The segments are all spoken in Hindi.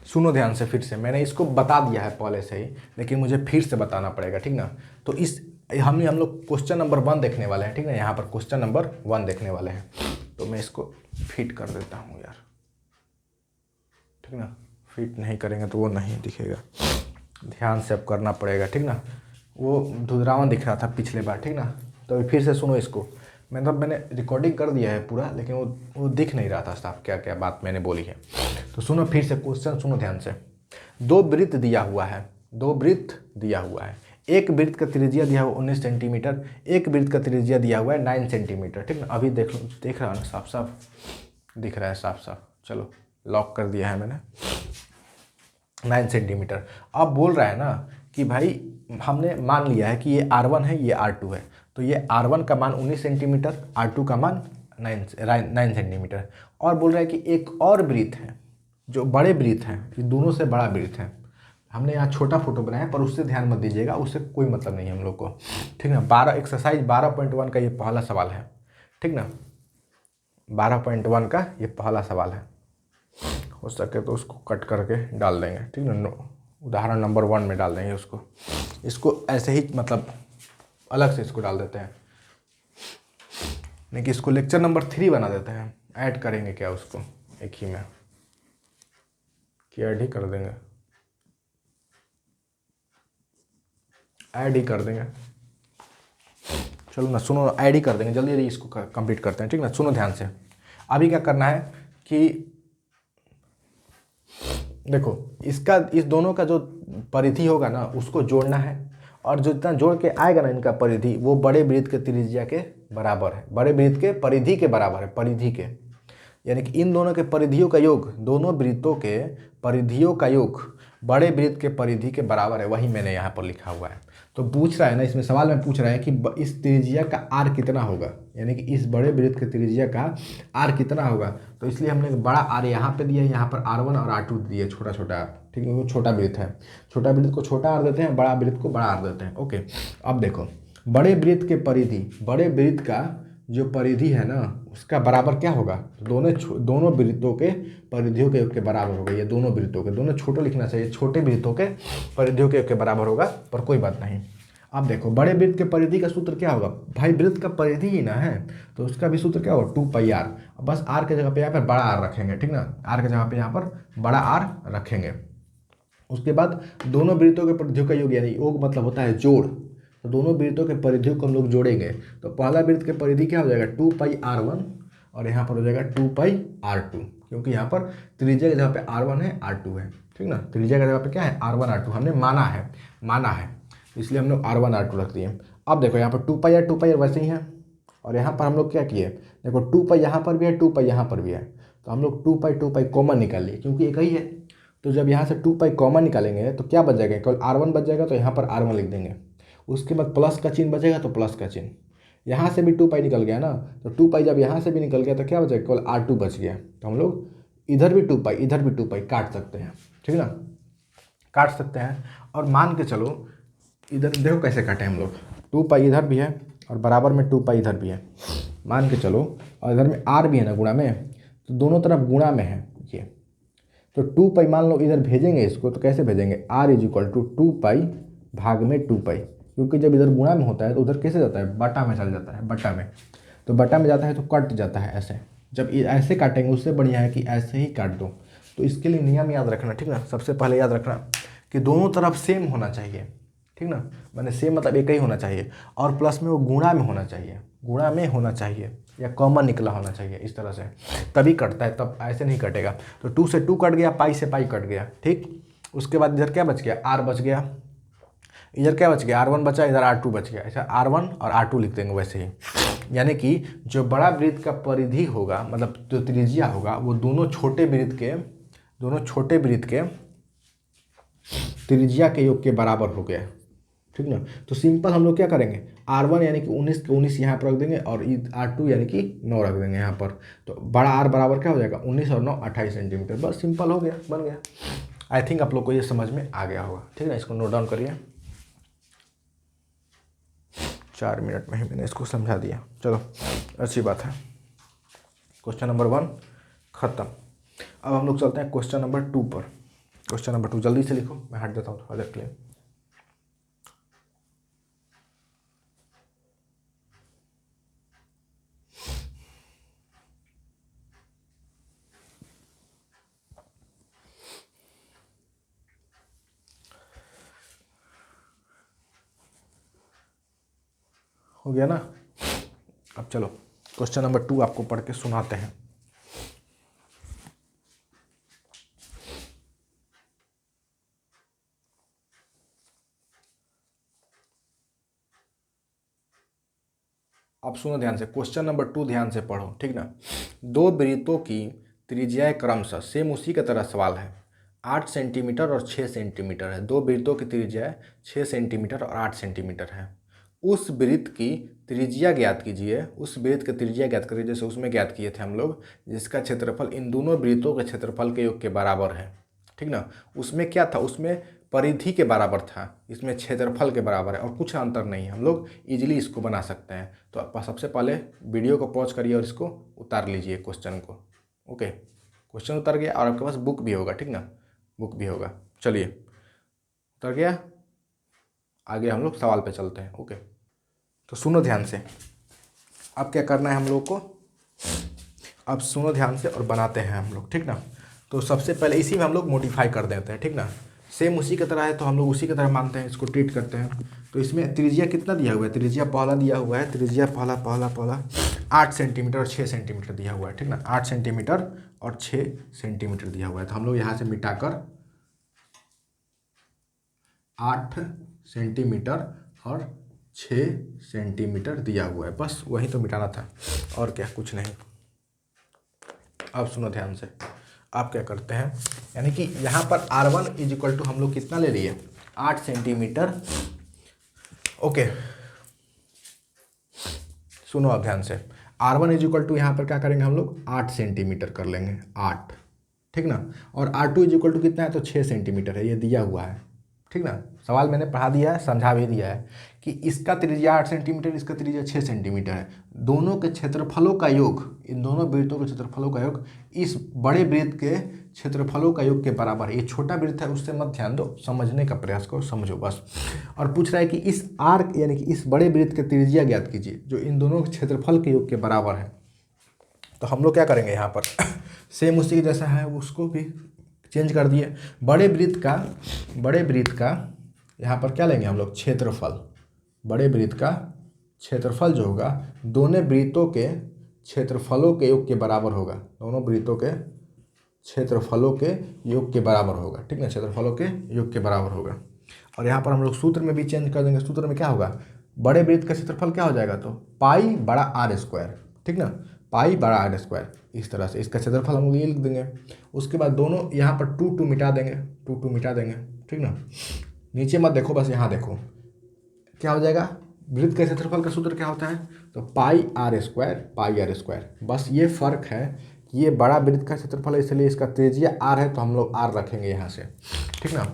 सुनो ध्यान से फिर से, मैंने इसको बता दिया है पहले से ही, लेकिन मुझे फिर से बताना पड़ेगा, ठीक ना। तो इस हम लोग क्वेश्चन नंबर 1 देखने वाले हैं, ठीक ना। यहाँ पर क्वेश्चन नंबर 1 देखने वाले हैं, तो मैं इसको फिट कर देता हूँ यार, ठीक ना। फिट नहीं करेंगे तो वो नहीं दिखेगा, ध्यान से अब करना पड़ेगा, ठीक ना। वो धुंधलावन दिख रहा था पिछले बार, ठीक ना। तो फिर से सुनो इसको, मतलब मैंने रिकॉर्डिंग कर दिया है पूरा, लेकिन वो दिख नहीं रहा था साफ क्या क्या बात मैंने बोली है। तो सुनो फिर से क्वेश्चन, सुनो ध्यान से। 2 वृत्त दिया हुआ है, 2 वृत्त दिया हुआ है। एक वृत्त का त्रिज्या दिया हुआ 19 सेंटीमीटर, एक वृत्त का त्रिज्या दिया हुआ है 9 सेंटीमीटर, ठीक ना। अभी देख लो, देख रहा है ना, साफ साफ दिख रहा है, साफ साफ। चलो लॉक कर दिया है मैंने 9 सेंटीमीटर। अब बोल रहा है ना कि भाई हमने मान लिया है कि ये R1 है, ये R2 है, तो ये R1 का मान 19 सेंटीमीटर, R2 का मान 9 सेंटीमीटर। और बोल रहा है कि एक और वृत्त है, जो बड़े वृत्त हैं, ये दोनों से बड़ा वृत्त है। हमने यहाँ छोटा फोटो बनाया है, पर उससे ध्यान मत दीजिएगा, उससे कोई मतलब नहीं है हम लोग को, ठीक ना। एक्सरसाइज 12.1 का ये पहला सवाल है, ठीक ना। 12.1 का ये पहला सवाल है। हो सके तो उसको कट करके डाल देंगे, ठीक ना। उदाहरण नंबर 1 में डाल देंगे उसको, इसको ऐसे ही मतलब अलग से इसको डाल देते हैं, नहीं कि इसको लेक्चर नंबर 3 बना देते हैं। ऐड करेंगे क्या उसको एक ही में, कि ऐड ही कर देंगे, ऐड ही कर देंगे। चलो ना, सुनो, ऐड ही कर देंगे, जल्दी जल्दी इसको कंप्लीट करते हैं, ठीक ना। सुनो ध्यान से, अभी क्या करना है कि देखो, इसका इस दोनों का जो परिधि होगा ना उसको जोड़ना है, और जो जितना जोड़ के आएगा ना इनका परिधि, वो बड़े वृत्त के त्रिज्या के बराबर है, बड़े वृत्त के परिधि के बराबर है, परिधि के, यानी कि इन दोनों के परिधियों का योग, दोनों वृत्तों के परिधियों का योग बड़े वृत्त के परिधि के बराबर है, वही मैंने यहाँ पर लिखा हुआ है। तो पूछ रहा है ना, इसमें सवाल में पूछ रहा है कि इस त्रिज्या का आर कितना होगा, यानी कि इस बड़े वृत्त के त्रिज्या का आर कितना होगा। तो इसलिए हमने बड़ा आर यहाँ पे दिया है, यहाँ पर R1 और R2 दिए छोटा छोटा आर, ठीक है। वो छोटा वृत्त है, छोटा वृत्त को छोटा आर देते हैं, बड़ा वृत्त को बड़ा आर देते हैं, ओके। अब देखो, बड़े वृत्त के परिधि, बड़े वृत्त का जो परिधि है ना उसका बराबर क्या होगा, दोनों वृत्तों के परिधियों के योग के बराबर होगा। ये दोनों वृत्तों के, दोनों छोटे लिखना चाहिए, छोटे वृत्तों के परिधियों के योग के बराबर होगा, पर कोई बात नहीं। अब देखो, बड़े वृत्त के परिधि का सूत्र क्या होगा, भाई वृत्त का परिधि ही ना है, तो उसका भी सूत्र क्या होगा, 2πr। बस आर के जगह पे यहाँ पर बड़ा आर रखेंगे, ठीक ना। आर के जगह पे यहाँ पर बड़ा आर रखेंगे। उसके बाद दोनों वृत्तों के परिधियों का योग, यानी योग मतलब होता है जोड़, तो दोनों वृत्तों के परिधियों को हम लोग जोड़ेंगे। तो पहला वृत्त के परिधि क्या हो जाएगा, 2πr1, और यहाँ पर हो जाएगा 2πr2, क्योंकि यहाँ पर त्रिज्या की जगह पे R1 है, R2 है, ठीक ना। त्रिज्या की जगह पे क्या है, R1 R2 हमने माना है, इसलिए हम लोग R1 R2 रख दिए। अब देखो यहाँ पर 2πr वैसे ही है, और यहाँ पर हम लोग क्या किए, देखो 2π यहाँ पर भी है, 2π यहाँ पर भी है, तो हम लोग 2π कॉमन निकाल लिए, क्योंकि एक ही है। तो जब यहाँ से 2π कॉमन निकालेंगे तो क्या बच जाएगा, केवल R1 बच जाएगा, तो यहाँ पर R1 लिख देंगे। उसके बाद प्लस का चिन्ह बचेगा, तो प्लस का चिन्ह, यहाँ से भी 2π निकल गया ना, तो 2π जब यहाँ से भी निकल गया तो क्या बचेगा, केवल R2 बच गया। तो हम लोग इधर भी 2π इधर भी 2π काट सकते हैं, ठीक है ना, काट सकते हैं। और मान के चलो, इधर देखो कैसे काटे हम लोग, 2π इधर भी है और बराबर में 2π इधर भी है, मान के चलो, और इधर में R भी है ना गुणा में, तो दोनों तरफ गुणा में है ये। तो 2π मान लो इधर भेजेंगे इसको, तो कैसे भेजेंगे, R = 2π भाग में 2π, क्योंकि जब इधर गुणा में होता है तो उधर कैसे जाता है, बटा में चल जाता है, बटा में। तो बटा में जाता है तो कट जाता है ऐसे। जब ऐसे काटेंगे उससे बढ़िया है कि ऐसे ही काट दो। तो इसके लिए नियम याद रखना, ठीक ना। सबसे पहले याद रखना कि दोनों तरफ सेम होना चाहिए, ठीक ना, मैंने सेम मतलब एक ही होना चाहिए, और प्लस में वो गुणा में होना चाहिए, गुणा में होना चाहिए, या कॉमन निकला होना चाहिए, इस तरह से तभी कटता है, तब ऐसे नहीं कटेगा। तो 2 से 2 कट गया, पाई से पाई कट गया, ठीक। उसके बाद इधर क्या बच गया, R बच गया, इधर क्या बच गया, R1 बचा, इधर R2 बच गया। ऐसा R1 और R2 लिख देंगे वैसे ही, यानी कि जो बड़ा वृत्त का परिधि होगा, मतलब जो त्रिज्या होगा, वो दोनों छोटे वृत्त के त्रिज्या के योग के बराबर हो गया, ठीक ना। तो सिंपल हम लोग क्या करेंगे, R1 यानी कि 19 के 19 यहाँ पर रख देंगे, और R2 यानी कि 9 रख देंगे यहाँ पर। तो बड़ा R बराबर क्या हो जाएगा, 19 और 9 28 सेंटीमीटर। बस सिंपल हो गया, बन गया। आई थिंक आप लोग को ये समझ में आ गया होगा, ठीक है ना। इसको नोट डाउन करिए, 4 मिनट में ही मैंने इसको समझा दिया। चलो अच्छी बात है, क्वेश्चन नंबर 1 खत्म। अब हम लोग चलते हैं क्वेश्चन नंबर 2 पर। क्वेश्चन नंबर 2 जल्दी से लिखो, मैं हट देता हूँ थोड़ा देर के लिए। हो गया ना। अब चलो क्वेश्चन नंबर 2 आपको पढ़ के सुनाते हैं। अब सुनो ध्यान से, क्वेश्चन नंबर 2 ध्यान से पढ़ो, ठीक ना। दो वृत्तों की त्रिज्याएं क्रमशः, सेम उसी की तरह सवाल है, 8 सेंटीमीटर और 6 सेंटीमीटर है। दो वृत्तों की त्रिज्याएं 6 सेंटीमीटर और 8 सेंटीमीटर है। उस वृत्त की त्रिज्या ज्ञात कीजिए, उस वृत्त की त्रिज्या ज्ञात करिए, जैसे उसमें ज्ञात किए थे हम लोग, जिसका क्षेत्रफल इन दोनों वृत्तों के क्षेत्रफल के योग के बराबर है, ठीक ना। उसमें क्या था, उसमें परिधि के बराबर था, इसमें क्षेत्रफल के बराबर है और कुछ अंतर नहीं है। हम लोग इजीली इसको बना सकते हैं। तो सबसे पहले वीडियो को पॉज करिए और इसको उतार लीजिए क्वेश्चन को। ओके, क्वेश्चन उतर गया और आपके पास बुक भी होगा, ठीक ना, बुक भी होगा। चलिए, उतर गया, आगे हम लोग सवाल पे चलते हैं। ओके, तो सुनो ध्यान से, अब क्या करना है हम लोग को, अब सुनो ध्यान से और बनाते हैं हम लोग, ठीक ना। तो सबसे पहले इसी में हम लोग मॉडिफाई कर देते हैं, ठीक ना। सेम उसी की तरह है तो हम लोग उसी की तरह मानते हैं, इसको ट्रीट करते हैं। तो इसमें त्रिज्या कितना दिया हुआ है, त्रिज्या पहला दिया हुआ है, त्रिज्या पहला 8 सेंटीमीटर और 6 सेंटीमीटर दिया हुआ है, ठीक ना। 8 सेंटीमीटर और 6 सेंटीमीटर दिया हुआ है। तो हम लोग यहाँ से मिटाकर 8 सेंटीमीटर और 6 सेंटीमीटर दिया हुआ है, बस वही तो मिटाना था और क्या, कुछ नहीं। अब सुनो ध्यान से, आप क्या करते हैं, यानी कि यहाँ पर R1 इज इक्वल टू हम लोग कितना ले लिए, 8 सेंटीमीटर। ओके, सुनो अब ध्यान से, R1 इज इक्वल टू यहाँ पर क्या करेंगे हम लोग, 8 सेंटीमीटर कर लेंगे, 8, ठीक ना। और R2 इज इक्वल टू कितना है, तो 6 सेंटीमीटर है, ये दिया हुआ है, ठीक ना। सवाल मैंने पढ़ा दिया है, समझा भी दिया है कि इसका त्रिज्या 8 सेंटीमीटर, इसका त्रिज्या 6 सेंटीमीटर है। दोनों के क्षेत्रफलों का योग, इन दोनों वृत्तों के क्षेत्रफलों का योग इस बड़े वृत्त के क्षेत्रफलों का योग के बराबर है। ये छोटा वृत्त है, उससे मत ध्यान दो, समझने का प्रयास करो, समझो बस। और पूछ रहा है कि इस आर्क यानी कि इस बड़े वृत्त की त्रिज्या ज्ञात कीजिए जो इन दोनों के क्षेत्रफल के योग के बराबर है। तो हम लोग क्या करेंगे यहाँ पर सेम उसी जैसा है, उसको भी चेंज कर दिए। बड़े वृत्त का यहाँ पर क्या लेंगे हम लोग, क्षेत्रफल। बड़े वृत्त का क्षेत्रफल जो होगा दोनों वृत्तों के क्षेत्रफलों के योग के बराबर होगा, दोनों वृत्तों के क्षेत्रफलों के योग के बराबर होगा, ठीक है, क्षेत्रफलों के योग के बराबर होगा। और यहाँ पर हम लोग सूत्र में भी चेंज कर देंगे। सूत्र में क्या होगा, बड़े वृत्त का क्षेत्रफल क्या हो जाएगा, तो पाई बड़ा आर स्क्वायर, ठीक ना, पाई बड़ा आर स्क्वायर, इस तरह से इसका क्षेत्रफल हम लोग ये लिख देंगे। उसके बाद दोनों यहाँ पर 2 मिटा देंगे, 2 मिटा देंगे, ठीक ना। नीचे मत देखो, बस यहाँ देखो, क्या हो जाएगा, वृत्त के क्षेत्रफल का सूत्र क्या होता है, तो पाई आर स्क्वायर। बस ये फर्क है कि ये बड़ा वृत्त का क्षेत्रफल है, इसलिए इसका त्रिज्या आर है, तो हम लोग आर रखेंगे यहाँ से, ठीक ना।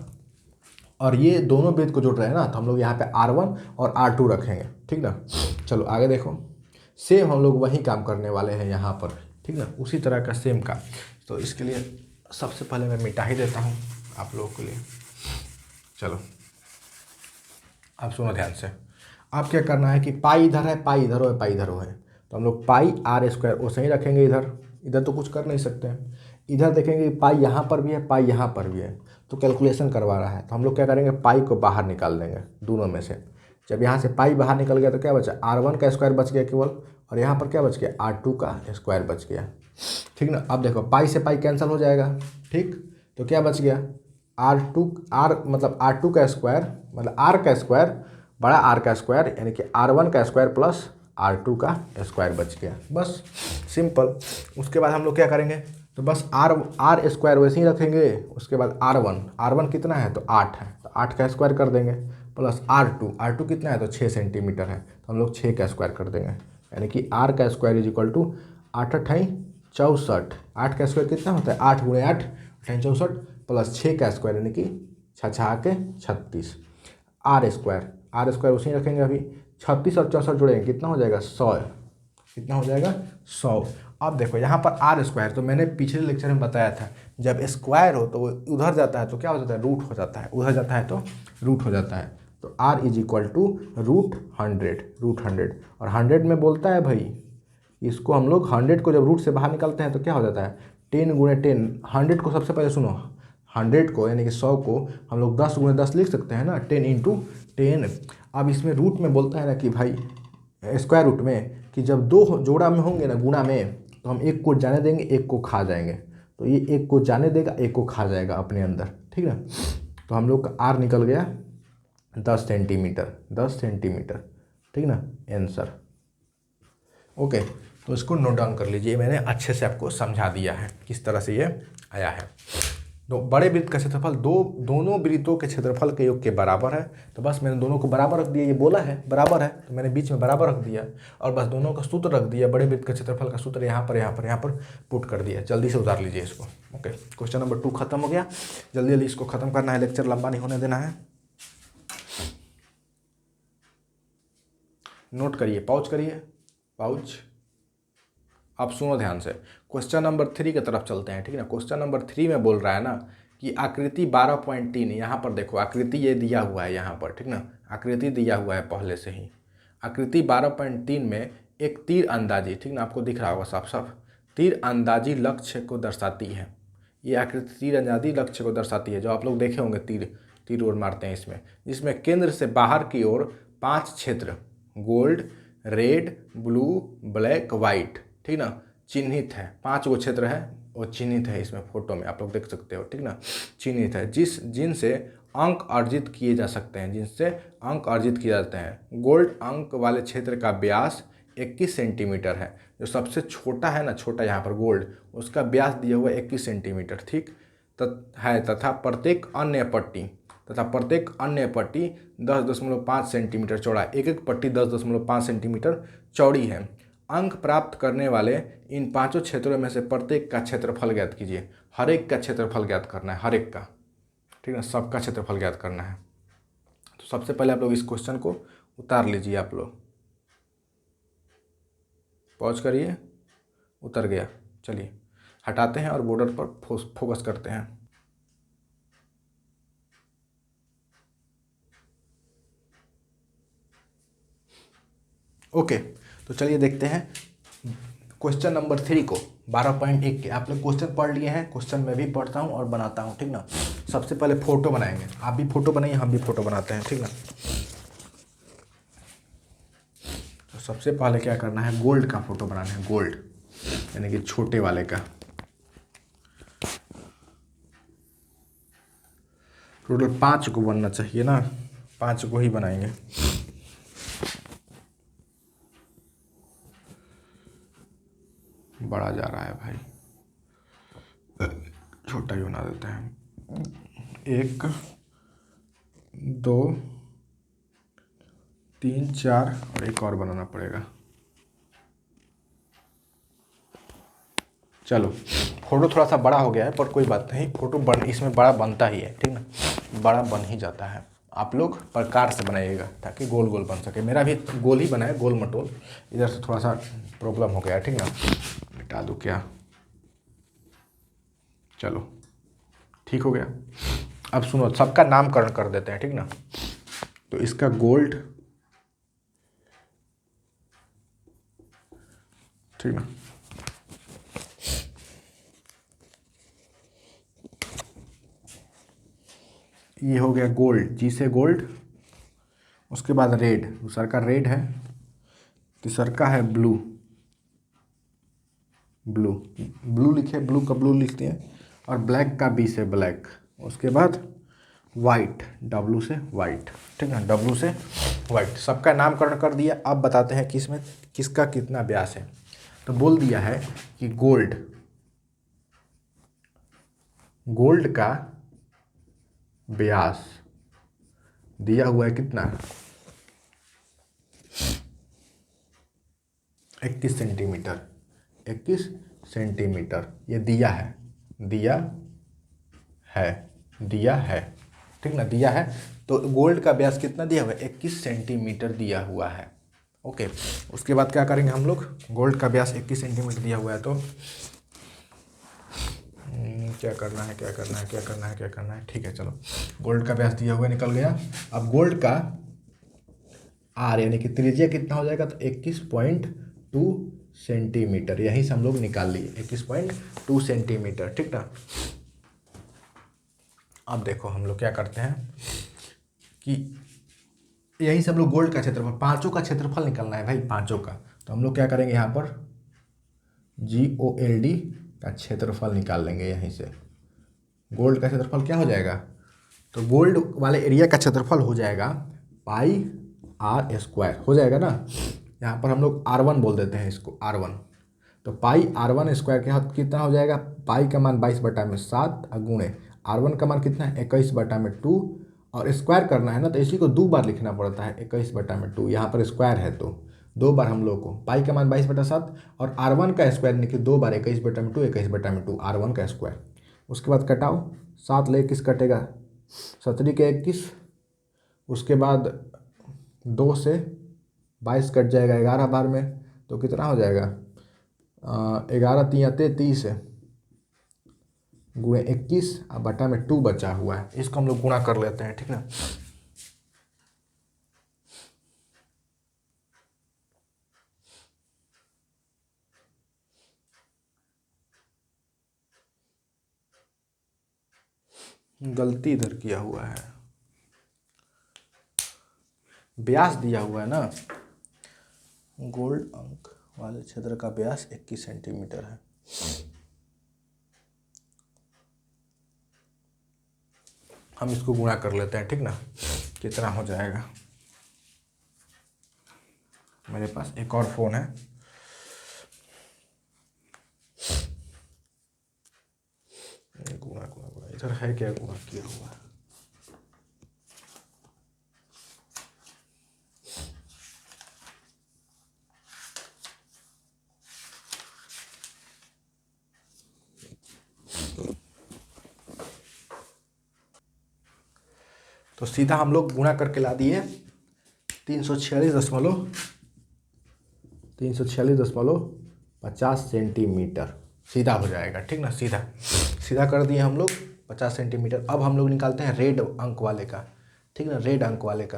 और ये दोनों वृत्त को जोड़ रहे हैं ना, तो हम लोग यहाँ पे R1 और R2 रखेंगे, ठीक ना। चलो आगे देखो, सेम हम लोग वही काम करने वाले हैं यहाँ पर, ठीक ना, उसी तरह का सेम का। तो इसके लिए सबसे पहले मैं मिटा ही देता हूँ आप लोगों के लिए। चलो अब सुनो ध्यान से, आप क्या करना है कि पाई इधर है, पाई इधर हो, पाई इधर हो है, तो हम लोग पाई आर स्क्वायर वो सही रखेंगे। इधर तो कुछ कर नहीं सकते हैं। इधर देखेंगे पाई यहाँ पर भी है, पाई यहाँ पर भी है, तो कैलकुलेशन करवा रहा है, तो हम लोग क्या करेंगे, पाई को बाहर निकाल देंगे दोनों में से। जब यहाँ से पाई बाहर निकल गया तो क्या बचा, R1 का स्क्वायर बच गया केवल, और यहाँ पर क्या बच गया, R2 का स्क्वायर बच गया, ठीक ना। अब देखो पाई से पाई कैंसिल हो जाएगा, ठीक, तो क्या बच गया, R2 का स्क्वायर मतलब R का स्क्वायर बड़ा R का स्क्वायर, यानी कि R1 का स्क्वायर प्लस R2 का स्क्वायर बच गया, बस सिंपल। उसके बाद हम लोग क्या करेंगे, तो बस आर स्क्वायर वैसे ही रखेंगे। उसके बाद R1 कितना है, तो 8 है, तो 8 का स्क्वायर कर देंगे, प्लस R2 कितना है, तो 6 सेंटीमीटर है, तो हम लोग 6 का स्क्वायर कर देंगे, यानी कि R का स्क्वायर इज इक्वल टू 8 8 64। 8 का स्क्वायर कितना होता है, 8 गुणे 8 64 प्लस 6 का स्क्वायर यानी कि 6 के 36। आर स्क्वायर उसी रखेंगे। अभी 36 और 64 जोड़ेंगे, कितना हो जाएगा, 100। कितना हो जाएगा, 100। अब देखो यहाँ पर आर स्क्वायर, तो मैंने पिछले लेक्चर में बताया था जब स्क्वायर हो तो वो उधर जाता है तो क्या हो जाता है, रूट हो जाता है, उधर जाता है तो रूट हो जाता है। तो r is equal to root 100 और 100 में बोलता है भाई इसको हम लोग 100 को जब रूट से बाहर निकालते हैं तो क्या हो जाता है 10 × 10। 100 को सबसे पहले सुनो, 100 को यानी कि 100 को हम लोग 10 × 10 लिख सकते हैं ना, 10 × 10। अब इसमें रूट में बोलता है ना कि भाई स्क्वायर रूट में कि जब दो जोड़ा में होंगे ना गुणा में, तो हम एक को जाने देंगे एक को खा जाएंगे, तो ये एक को जाने देगा एक को खा जाएगा अपने अंदर, ठीक है। तो हम लोग का आर निकल गया 10 सेंटीमीटर, ठीक ना, आंसर। ओके, तो इसको नोट डाउन कर लीजिए, मैंने अच्छे से आपको समझा दिया है किस तरह से ये आया है। तो बड़े वृत्त का क्षेत्रफल दोनों वृत्तों के क्षेत्रफल के योग के बराबर है, तो बस मैंने दोनों को बराबर रख दिया, ये बोला है बराबर है तो मैंने बीच में बराबर रख दिया और बस दोनों का सूत्र रख दिया, बड़े वृत्त के क्षेत्रफल का सूत्र यहाँ पर पुट कर दिया। जल्दी से उतार लीजिए इसको। ओके, क्वेश्चन नंबर 2 खत्म हो गया। जल्दी जल्दी इसको खत्म करना है, लेक्चर लंबा नहीं होने देना है। नोट करिए, पाउच करिए, पाउच। अब सुनो ध्यान से, क्वेश्चन नंबर 3 की तरफ चलते हैं, ठीक है ना। क्वेश्चन नंबर 3 में बोल रहा है ना कि आकृति 12.3, यहाँ पर देखो आकृति ये दिया हुआ है यहाँ पर, ठीक ना, आकृति दिया हुआ है पहले से ही। आकृति 12.3 में एक तीर अंदाजी, ठीक ना, आपको दिख रहा होगा साफ साफ, तीर अंदाजी लक्ष्य को दर्शाती है। ये आकृति तीर अंदाजी लक्ष्य को दर्शाती है, जो आप लोग देखे होंगे तीर ओर मारते हैं इसमें, जिसमें केंद्र से बाहर की ओर 5 क्षेत्र gold, red, blue, black, white, ठीक ना, चिन्हित है। 5 गो क्षेत्र है वो चिन्हित है इसमें, फोटो में आप लोग देख सकते हो, ठीक ना, चिन्हित है, जिनसे अंक अर्जित किए जा सकते हैं, जिनसे अंक अर्जित किए जाते हैं। गोल्ड अंक वाले क्षेत्र का व्यास 21 सेंटीमीटर है, जो सबसे छोटा है ना, छोटा यहाँ पर गोल्ड, उसका व्यास दिया हुआ है 21 सेंटीमीटर, ठीक है, तथा प्रत्येक अन्य पट्टी 10.5 सेंटीमीटर चौड़ा, एक पट्टी 10.5 सेंटीमीटर चौड़ी है। अंक प्राप्त करने वाले इन 5 क्षेत्रों में से प्रत्येक का क्षेत्रफल ज्ञात कीजिए। हर एक का क्षेत्रफल ज्ञात करना है, हर एक का, ठीक है, सबका क्षेत्रफल ज्ञात करना है। तो सबसे पहले आप लोग इस क्वेश्चन को उतार लीजिए, आप लोग पॉज करिए, उतर गया। चलिए हटाते हैं और बॉर्डर पर फोकस करते हैं। ओके, तो चलिए देखते हैं क्वेश्चन नंबर 3 को, 12.1 के। आप लोग क्वेश्चन पढ़ लिए हैं, क्वेश्चन मैं भी पढ़ता हूँ और बनाता हूँ, ठीक ना। सबसे पहले फोटो बनाएंगे, आप भी फोटो बनाइए, हम भी फोटो बनाते हैं, ठीक ना। तो सबसे पहले क्या करना है, गोल्ड का फोटो बनाना है, गोल्ड यानी कि छोटे वाले का। टोटल 5 को बनना चाहिए ना, 5 को ही बनाएंगे। बड़ा जा रहा है भाई, छोटा ही बना देते हैं। 1 2 3 4 और एक और बनाना पड़ेगा। चलो, फोटो थोड़ा सा बड़ा हो गया है पर कोई बात नहीं, फोटो इसमें बड़ा बनता ही है, ठीक ना, बड़ा बन ही जाता है। आप लोग प्रकार से बनाइएगा ताकि गोल गोल बन सके। मेरा भी गोल ही बना है, गोल मटोल। इधर से थोड़ा सा प्रॉब्लम हो गया, ठीक ना, मिटा दूँ क्या, चलो ठीक हो गया। अब सुनो, सबका नामकरण कर देते हैं, ठीक ना। तो इसका गोल्ड, ठीक ना, ये हो गया गोल्ड, जी से गोल्ड। उसके बाद रेड, दूसरा का रेड है। तीसरा का है ब्लू, ब्लू लिखे, ब्लू का ब्लू लिखते हैं। और ब्लैक का बी से ब्लैक। उसके बाद वाइट, डब्लू से वाइट, ठीक है, डब्लू से वाइट। सबका नामकरण कर दिया। अब बताते हैं किसमें किसका कितना व्यास है। तो बोल दिया है कि गोल्ड का व्यास दिया हुआ है कितना, 21 सेंटीमीटर, 21 सेंटीमीटर ये दिया है, ठीक ना, दिया है। तो गोल्ड का व्यास कितना दिया हुआ है, 21 सेंटीमीटर दिया हुआ है। ओके, उसके बाद क्या करेंगे हम लोग, गोल्ड का व्यास 21 सेंटीमीटर दिया हुआ है, तो क्या करना है क्या करना है क्या करना है क्या करना है, ठीक है चलो, गोल्ड का व्यास दिया हुआ निकल गया। अब गोल्ड का आर यानी कि त्रिज्या कितना हो जाएगा, तो 21.2 सेंटीमीटर, यहीं से हम लोग निकाल लिए 21.2 सेंटीमीटर, ठीक ना। अब देखो हम लोग क्या करते हैं कि यहीं से हम लोग गोल्ड का क्षेत्रफल, पांचों का क्षेत्रफल निकालना है भाई, पांचों का, तो हम लोग क्या करेंगे यहाँ पर GOLD का क्षेत्रफल निकाल लेंगे यहीं से। गोल्ड का क्षेत्रफल क्या हो जाएगा, तो गोल्ड वाले एरिया का क्षेत्रफल हो जाएगा πr² हो जाएगा ना। यहाँ पर हम लोग R1 बोल देते हैं इसको, R1, तो πr1² के हाथ कितना हो जाएगा, पाई का मान 22/7 गुणे R1 का मान कितना है 21/2, और स्क्वायर करना है ना, तो इसी को 2 बार लिखना पड़ता है, 21/2, यहाँ पर स्क्वायर है तो 2 बार हम लोग को, पाई का मान 22/7 और R1 का स्क्वायर यानी कि 2 बार 21/2, 21/2 R1 का स्क्वायर। उसके बाद कटाओ, 7 ले 21 कटेगा, 17 के 21, उसके बाद 2 से 22 कट जाएगा 11 बार में, तो कितना हो जाएगा 11 3 33 गुणे 21 और बटा में 2 बचा हुआ है, इसको हम लोग गुणा कर लेते हैं, ठीक ना। गलती इधर किया हुआ है, व्यास दिया हुआ है ना, गोल्ड अंक वाले क्षेत्र का व्यास 21 सेंटीमीटर है। हम इसको गुणा कर लेते हैं, ठीक ना, कितना हो जाएगा। मेरे पास एक और फ़ोन है, गुणा गुणा गुणा इधर है क्या, गुणा किया हुआ है। तो सीधा हम लोग गुणा करके ला दिए 346.50 सेंटीमीटर, सीधा हो जाएगा, ठीक ना, सीधा सीधा कर दिए हम लोग 50 सेंटीमीटर। अब हम लोग निकालते हैं रेड अंक वाले का, ठीक ना, रेड अंक वाले का।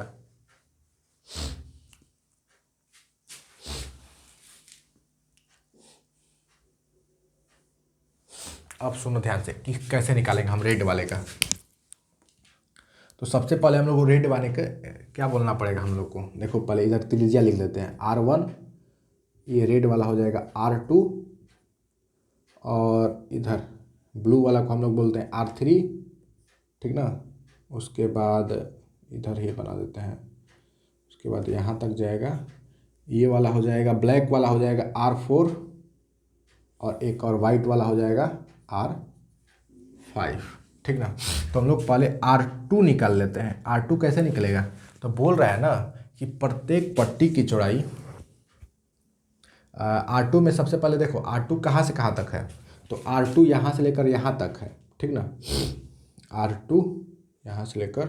अब सुनो ध्यान से कि कैसे निकालेंगे हम रेड वाले का। तो सबसे पहले हम लोग को रेड वाले का क्या बोलना पड़ेगा हम लोग को, देखो पहले इधर त्रिज्या लिख देते हैं R1, ये रेड वाला हो जाएगा R2, और इधर ब्लू वाला को हम लोग बोलते हैं R3, ठीक ना। उसके बाद इधर ही बना देते हैं, उसके बाद यहाँ तक जाएगा, ये वाला हो जाएगा, ब्लैक वाला हो जाएगा R4, और एक और वाइट वाला हो जाएगा R5, ठीक ना। तो हम लोग पहले R2 निकाल लेते हैं। R2 कैसे निकलेगा, तो बोल रहा है ना कि प्रत्येक पट्टी की चौड़ाई, R2 में सबसे पहले देखो R2 कहाँ से कहाँ तक है, तो R2 यहाँ से लेकर यहाँ तक है, ठीक ना, R2 यहाँ से लेकर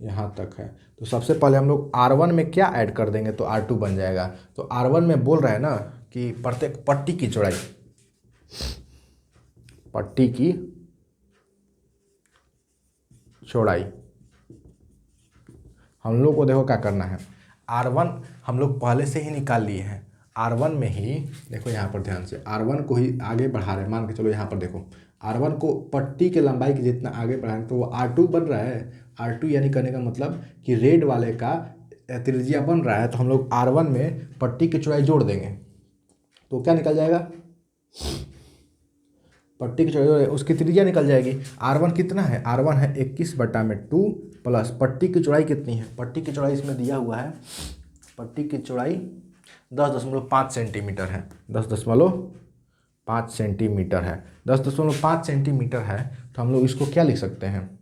यहाँ तक है। तो सबसे पहले हम लोग R1 में क्या ऐड कर देंगे, तो R2 बन जाएगा। तो R1 में बोल रहा है ना कि प्रत्येक पट्टी की चौड़ाई, पट्टी की चौड़ाई हम लोग को देखो क्या करना है, R1 हम लोग पहले से ही निकाल लिए हैं, R1 में ही देखो, यहाँ पर ध्यान से R1 को ही आगे बढ़ा रहे हैं, मान के चलो यहाँ पर देखो R1 को पट्टी के लंबाई के जितना आगे बढ़ाएंगे तो वो R2 बन रहा है। R2 यानी कहने का मतलब कि रेड वाले का त्रिज्या बन रहा है, तो हम लोग R1 में पट्टी की चौड़ाई जोड़ देंगे, तो क्या निकल जाएगा, पट्टी की चौड़ाई उसकी त्रिज्या निकल जाएगी। R1 कितना है, R1 है 21/2 प्लस पट्टी की चौड़ाई कितनी है, पट्टी की चौड़ाई इसमें दिया हुआ है, पट्टी की चौड़ाई 10.5 सेंटीमीटर है, 10.5 सेंटीमीटर है, 10.5 सेंटीमीटर है। तो हम लोग इसको क्या लिख सकते हैं,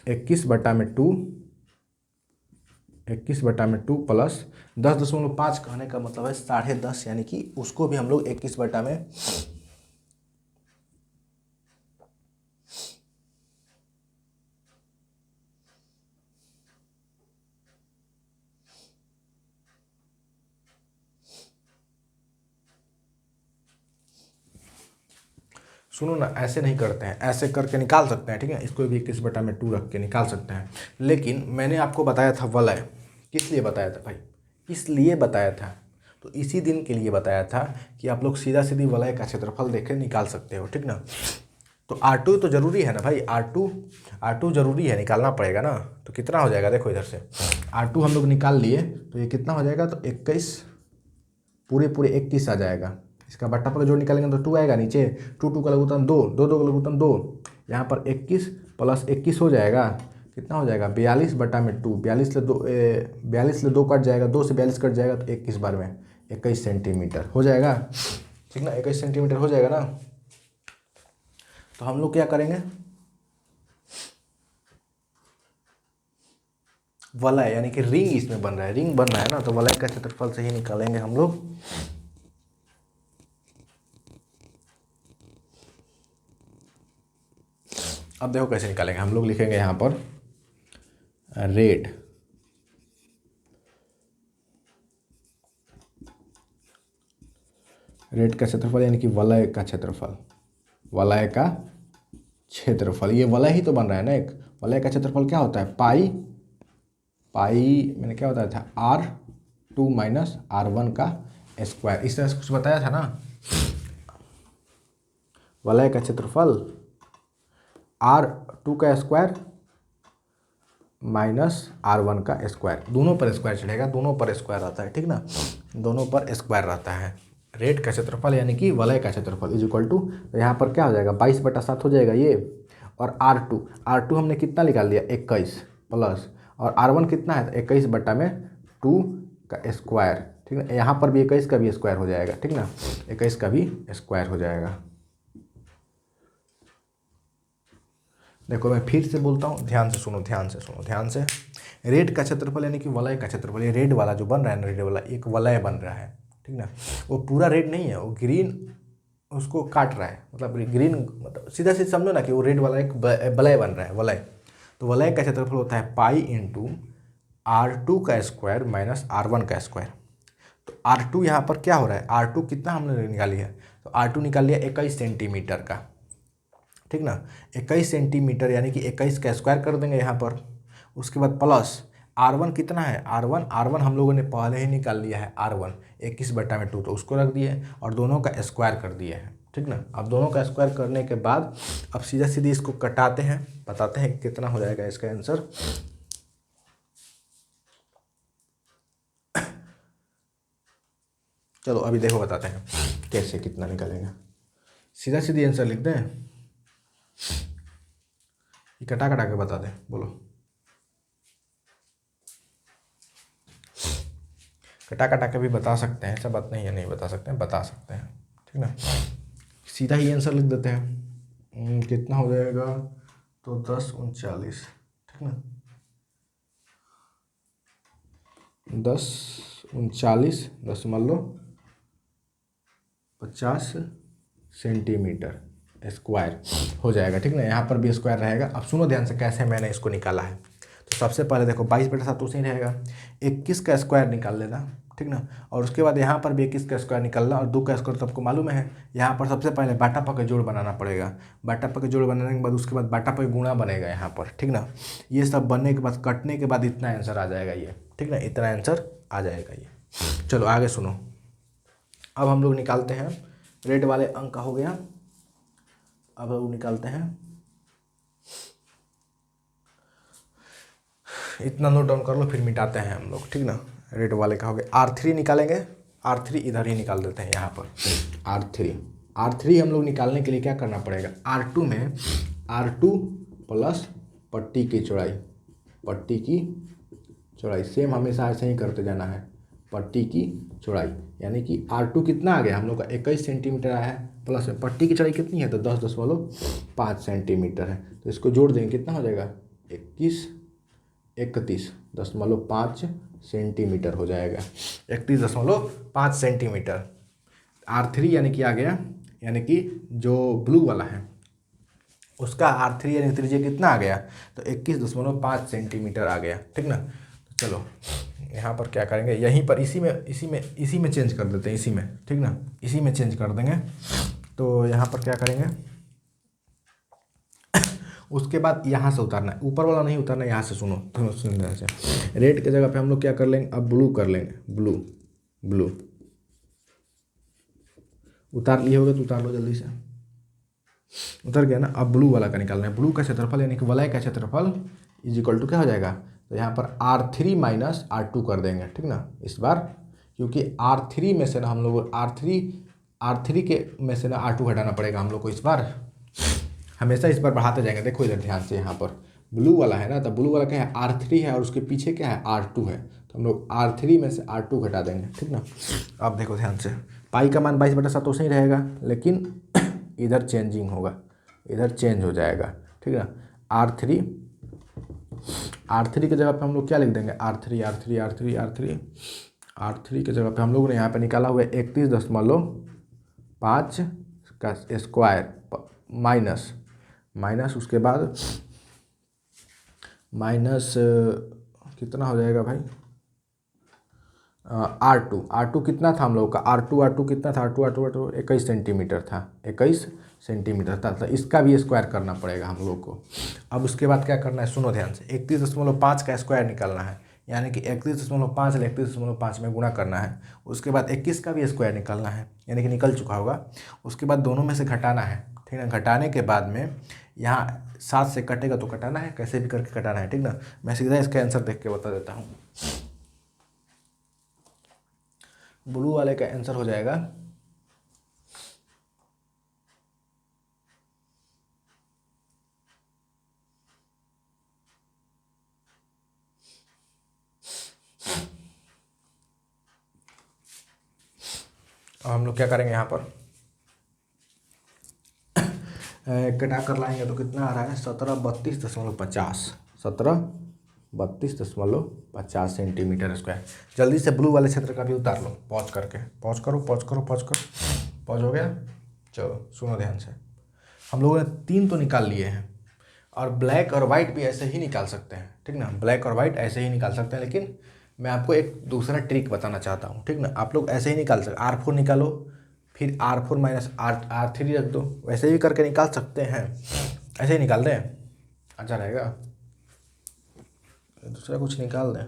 21/2 प्लस 10.5 कहने का मतलब है 10.5, यानी कि उसको भी हम लोग 21 बटा में सुनो ना, ऐसे नहीं करते हैं, ऐसे करके निकाल सकते हैं, ठीक है, इसको भी 21/2 रख के निकाल सकते हैं। लेकिन मैंने आपको बताया था वलय, किस लिए बताया था भाई, इसलिए बताया था, तो इसी दिन के लिए बताया था कि आप लोग सीधा सीधी वलय का क्षेत्रफल देख के निकाल सकते हो, ठीक ना। तो R2 तो ज़रूरी है ना भाई, R2 ज़रूरी है, निकालना पड़ेगा ना। तो कितना हो जाएगा, देखो इधर से R2 हम लोग निकाल लिए, तो ये कितना हो जाएगा, तो 21 पूरे 21 आ जाएगा। इसका बट्टा पर जोड़ निकालेंगे तो 2 आएगा नीचे, 2 का लघुत्तम 2, 2 का लघुत्तम 2, यहाँ पर 21 प्लस 21 हो जाएगा, कितना हो जाएगा 42/2, 42 से 2 कट जाएगा, 2 से 42 कट जाएगा, तो 21 बार में 21 सेंटीमीटर हो जाएगा, ठीक ना, 21 सेंटीमीटर हो जाएगा ना। तो हम लोग क्या करेंगे, वलय यानी कि रिंग इसमें बन रहा है, रिंग बन रहा है ना, तो वलय का क्षेत्रफल से ही निकालेंगे हम लोग। अब देखो कैसे निकालेंगे, हम लोग लिखेंगे यहाँ पर रेड का क्षेत्रफल यानी कि वलय का क्षेत्रफल, वलय का क्षेत्रफल, ये वलय ही तो बन रहा है ना एक। वलय का क्षेत्रफल क्या होता है, पाई मैंने क्या बताया था, R2 माइनस R1 का स्क्वायर, इस तरह से कुछ बताया था ना। वलय का क्षेत्रफल R2 का स्क्वायर माइनस R1 का स्क्वायर, दोनों पर स्क्वायर चढ़ेगा, दोनों पर स्क्वायर रहता है, ठीक ना, दोनों पर स्क्वायर रहता है। रेड का क्षेत्रफल यानी कि वलय का क्षेत्रफल इज इक्वल टू, तो यहाँ पर क्या हो जाएगा 22/7 हो जाएगा ये, और R2 हमने कितना निकाल दिया 21 प्लस, और R1 कितना है 21/2 का स्क्वायर, ठीक ना, यहाँ पर भी 21 का भी स्क्वायर हो जाएगा, ठीक ना, 21 का भी स्क्वायर हो जाएगा। देखो मैं फिर से बोलता हूँ, ध्यान से सुनो, ध्यान से। रेड का क्षेत्रफल यानी कि वलय का क्षेत्रफल, ये रेड वाला जो बन रहा है ना, रेड वाला एक वलय बन रहा है, ठीक ना, वो पूरा रेड नहीं है, वो ग्रीन उसको काट रहा है, मतलब ग्रीन, मतलब सीधा सीधा समझो ना कि वो रेड वाला एक वलय बन रहा है, वलय। तो वलय का क्षेत्रफल होता है पाई इंटू R2 का स्क्वायर माइनस R1 का स्क्वायर। तो R2 यहाँ पर क्या हो रहा है, R2 कितना हमने निकाली है, तो R2 निकाल लिया 21 सेंटीमीटर का, ठीक ना, 21 सेंटीमीटर यानी कि 21 का स्क्वायर कर देंगे यहाँ पर। उसके बाद प्लस R1 कितना है, R1 हम लोगों ने पहले ही निकाल लिया है, R1 21/2, तो उसको रख दिए और दोनों का स्क्वायर कर दिए हैं, ठीक ना। अब दोनों का स्क्वायर करने के बाद अब सीधा सीधी इसको कटाते हैं, बताते हैं कितना हो जाएगा इसका आंसर। चलो अभी देखो बताते हैं कैसे कितना निकालेंगे, सीधा सीधी आंसर लिख दें, ये कटा के बता दें, बोलो कटा के भी बता सकते हैं, ऐसा बात नहीं है नहीं बता सकते हैं, बता सकते हैं, ठीक ना। सीधा ही आंसर लिख देते हैं, कितना हो जाएगा, तो 1039, ठीक ना, 1039.50 सेंटीमीटर स्क्वायर हो जाएगा, ठीक ना। यहाँ पर भी स्क्वायर रहेगा। अब सुनो ध्यान से कैसे मैंने इसको निकाला है। तो सबसे पहले देखो 22/7 उसी रहेगा, 21 का स्क्वायर निकाल लेना, ठीक ना, और उसके बाद यहाँ पर भी 21 का स्क्वायर निकालना, और 2 का स्क्वायर तो आपको मालूम है। यहाँ पर सबसे पहले बाटा पर जोड़ बनाना पड़ेगा, बाटा पर जोड़ बनाने के बाद उसके बाद बाटा पर गुणा बनेगा यहाँ पर, ठीक ना। ये सब बनने के बाद कटने के बाद इतना आंसर आ जाएगा ये, ठीक ना, इतना आंसर आ जाएगा ये। चलो आगे सुनो, अब हम लोग निकालते हैं, रेड वाले अंक का हो गया, अब लोग निकालते हैं, इतना नोट डाउन कर लो फिर मिटाते हैं हम लोग, ठीक ना। रेड वाले का हो गया, R3 निकालेंगे, R3 इधर ही निकाल देते हैं यहाँ पर, R3 हम लोग निकालने के लिए क्या करना पड़ेगा, R2 में R2 प्लस पट्टी की चौड़ाई सेम हमेशा ऐसे ही करते जाना है, पट्टी की चौड़ाई यानी कि R2 कितना आ गया हम लोग का 21 सेंटीमीटर आया है, प्लस में पट्टी की चौड़ाई कितनी है, तो 10.5 सेंटीमीटर है, तो इसको जोड़ देंगे कितना हो जाएगा 31.5 सेंटीमीटर हो जाएगा, 31.5 सेंटीमीटर। R3 यानी कि आ गया, यानी कि जो ब्लू वाला है उसका R3 यानी त्रिज्या कितना आ गया, तो 21.5 सेंटीमीटर आ गया, ठीक ना। तो चलो यहाँ पर क्या करेंगे, यहीं पर इसी में चेंज कर देते हैं, इसी में, ठीक ना, इसी में चेंज कर देंगे। तो यहाँ पर क्या करेंगे, उसके बाद यहाँ से उतारना है, ऊपर वाला नहीं उतारना, यहाँ से सुनो तो सुन ध्यान से। रेड की जगह पे हम लोग क्या कर लेंगे, अब ब्लू कर लेंगे, ब्लू ब्लू उतार लिए होगे तो उतार लो जल्दी से, उतर गया ना। अब ब्लू वाला का निकालना है, ब्लू का क्षेत्रफल यानी कि वलय का क्षेत्रफल इज इक्वल टू क्या हो जाएगा, तो यहाँ पर R3 माइनस R2 कर देंगे, ठीक ना इस बार, क्योंकि R3 में से ना हम लोग R3 के में से ना R2 घटाना पड़ेगा हम लोग को इस बार, हमेशा इस बार बढ़ाते जाएंगे। देखो इधर ध्यान से, यहाँ पर ब्लू वाला है ना, तो ब्लू वाला क्या है R3 है और उसके पीछे क्या है R2 है, तो हम लोग R3 में से R2 घटा देंगे, ठीक ना। अब देखो ध्यान से, पाई का मान 22/7 तो सही रहेगा, लेकिन इधर चेंजिंग होगा, इधर चेंज हो जाएगा, ठीक है। R3 की जगह पे हम लोग क्या लिख देंगे, R3 की जगह पे हम लोग ने यहाँ पे निकाला हुआ है 31.5 का स्क्वायर माइनस उसके बाद माइनस कितना हो जाएगा भाई, R2 कितना था हम लोग का, R2 कितना था, R2 21 सेंटीमीटर था, 21 सेंटीमीटर था, तो इसका भी स्क्वायर करना पड़ेगा हम लोग को। अब उसके बाद क्या करना है, सुनो ध्यान से, 31.5 का स्क्वायर निकालना है, यानी कि 31.5 31.5 में गुणा करना है। उसके बाद 21 का भी स्क्वायर निकालना है, यानी कि निकल चुका होगा। उसके बाद दोनों में से घटाना है, ठीक ना। घटाने के बाद में यहाँ 7 से कटेगा तो कटाना है, कैसे भी करके कटाना है, ठीक ना। मैं सीधा इसका आंसर देख के बता देता हूँ। ब्लू वाले का आंसर हो जाएगा और हम लोग क्या करेंगे यहाँ पर कटा कर लाएंगे तो कितना आ रहा है, 1732.50 सेंटीमीटर स्क्वायर। जल्दी से ब्लू वाले क्षेत्र का भी उतार लो, पॉज करके, पॉज करो, पॉज हो गया। चलो सुनो ध्यान से, हम लोगों ने 3 तो निकाल लिए हैं, और ब्लैक और वाइट भी ऐसे ही निकाल सकते हैं, ठीक ना। ब्लैक और वाइट ऐसे ही निकाल सकते हैं, लेकिन मैं आपको एक दूसरा ट्रिक बताना चाहता हूँ, ठीक ना। आप लोग ऐसे ही निकाल सकते, R4 निकालो, फिर R4 माइनस R3 रख दो, वैसे भी करके निकाल सकते हैं। ऐसे ही निकाल दें, अच्छा रहेगा। दूसरा कुछ निकाल दें।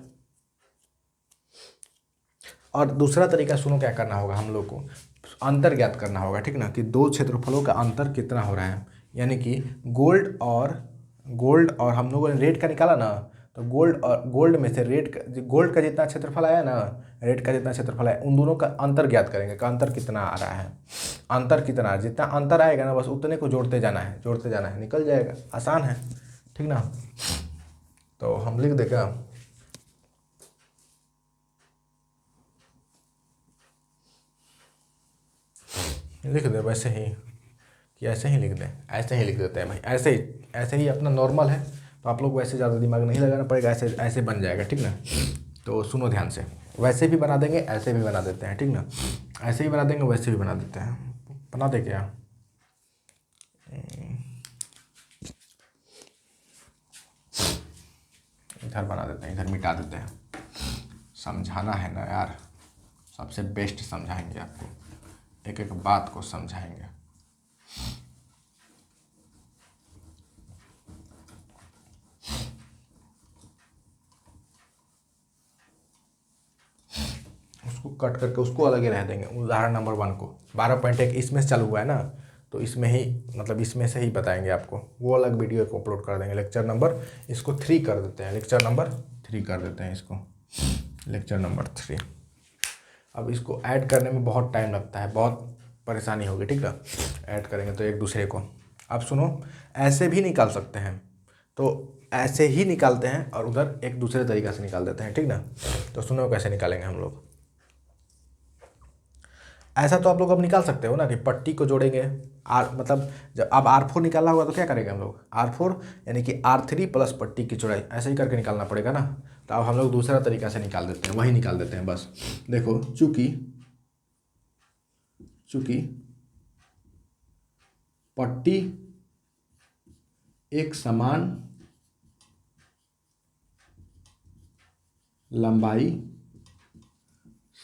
और दूसरा तरीका सुनो, क्या करना होगा हम लोग को, अंतर ज्ञात करना होगा, ठीक ना, कि दो क्षेत्रफलों का अंतर कितना हो रहा है। यानी कि गोल्ड और हम लोगों ने रेड का निकाला ना, तो गोल्ड में से गोल्ड का जितना क्षेत्रफल आया ना, रेड का जितना क्षेत्रफल आया, उन दोनों का अंतर ज्ञात करेंगे कि अंतर कितना आ रहा है। अंतर कितना, जितना अंतर आएगा ना, बस उतने को जोड़ते जाना है, निकल जाएगा, आसान है, ठीक ना। तो हम लिख देगा, लिख दे वैसे ही, कि ऐसे ही लिख दें, ऐसे ही लिख देते हैं भाई, ऐसे ही अपना नॉर्मल है, तो आप लोग वैसे ज़्यादा दिमाग नहीं लगाना पड़ेगा, ऐसे बन जाएगा, ठीक ना। तो सुनो ध्यान से, वैसे भी बना देंगे, ऐसे भी बना देते हैं, ठीक ना। ऐसे ही बना देंगे, वैसे भी बना देते हैं, बना दे क्या, इधर बना देते हैं, इधर मिटा देते हैं। समझाना है ना यार, सबसे बेस्ट समझाएंगे आपको, एक एक बात को समझाएंगे। उसको कट करके उसको अलग ही रह देंगे। उदाहरण नंबर 1 को 12.1 इसमें से चालू हुआ है ना, तो इसमें ही, मतलब इसमें से ही बताएंगे आपको, वो अलग वीडियो को अपलोड कर देंगे। लेक्चर नंबर इसको 3 कर देते हैं, लेक्चर नंबर 3 कर देते हैं इसको, लेक्चर नंबर 3। अब इसको ऐड करने में बहुत टाइम लगता है, बहुत परेशानी होगी, ठीक है। ऐड करेंगे तो एक दूसरे को, अब सुनो, ऐसे भी निकाल सकते हैं, तो ऐसे ही निकालते हैं और उधर एक दूसरे तरीक़े से निकाल देते हैं, ठीक ना। तो सुनो कैसे निकालेंगे हम लोग। ऐसा तो आप लोग अब निकाल सकते हो ना, कि पट्टी को जोड़ेंगे, मतलब जब अब R4 निकाला होगा तो क्या करेंगे हम लोग, R4 यानी कि R3 प्लस पट्टी की चौड़ाई, ऐसे ही करके निकालना पड़ेगा ना। तो अब हम लोग दूसरा तरीका से निकाल देते हैं, वही निकाल देते हैं बस। देखो, चूँकि पट्टी एक समान लंबाई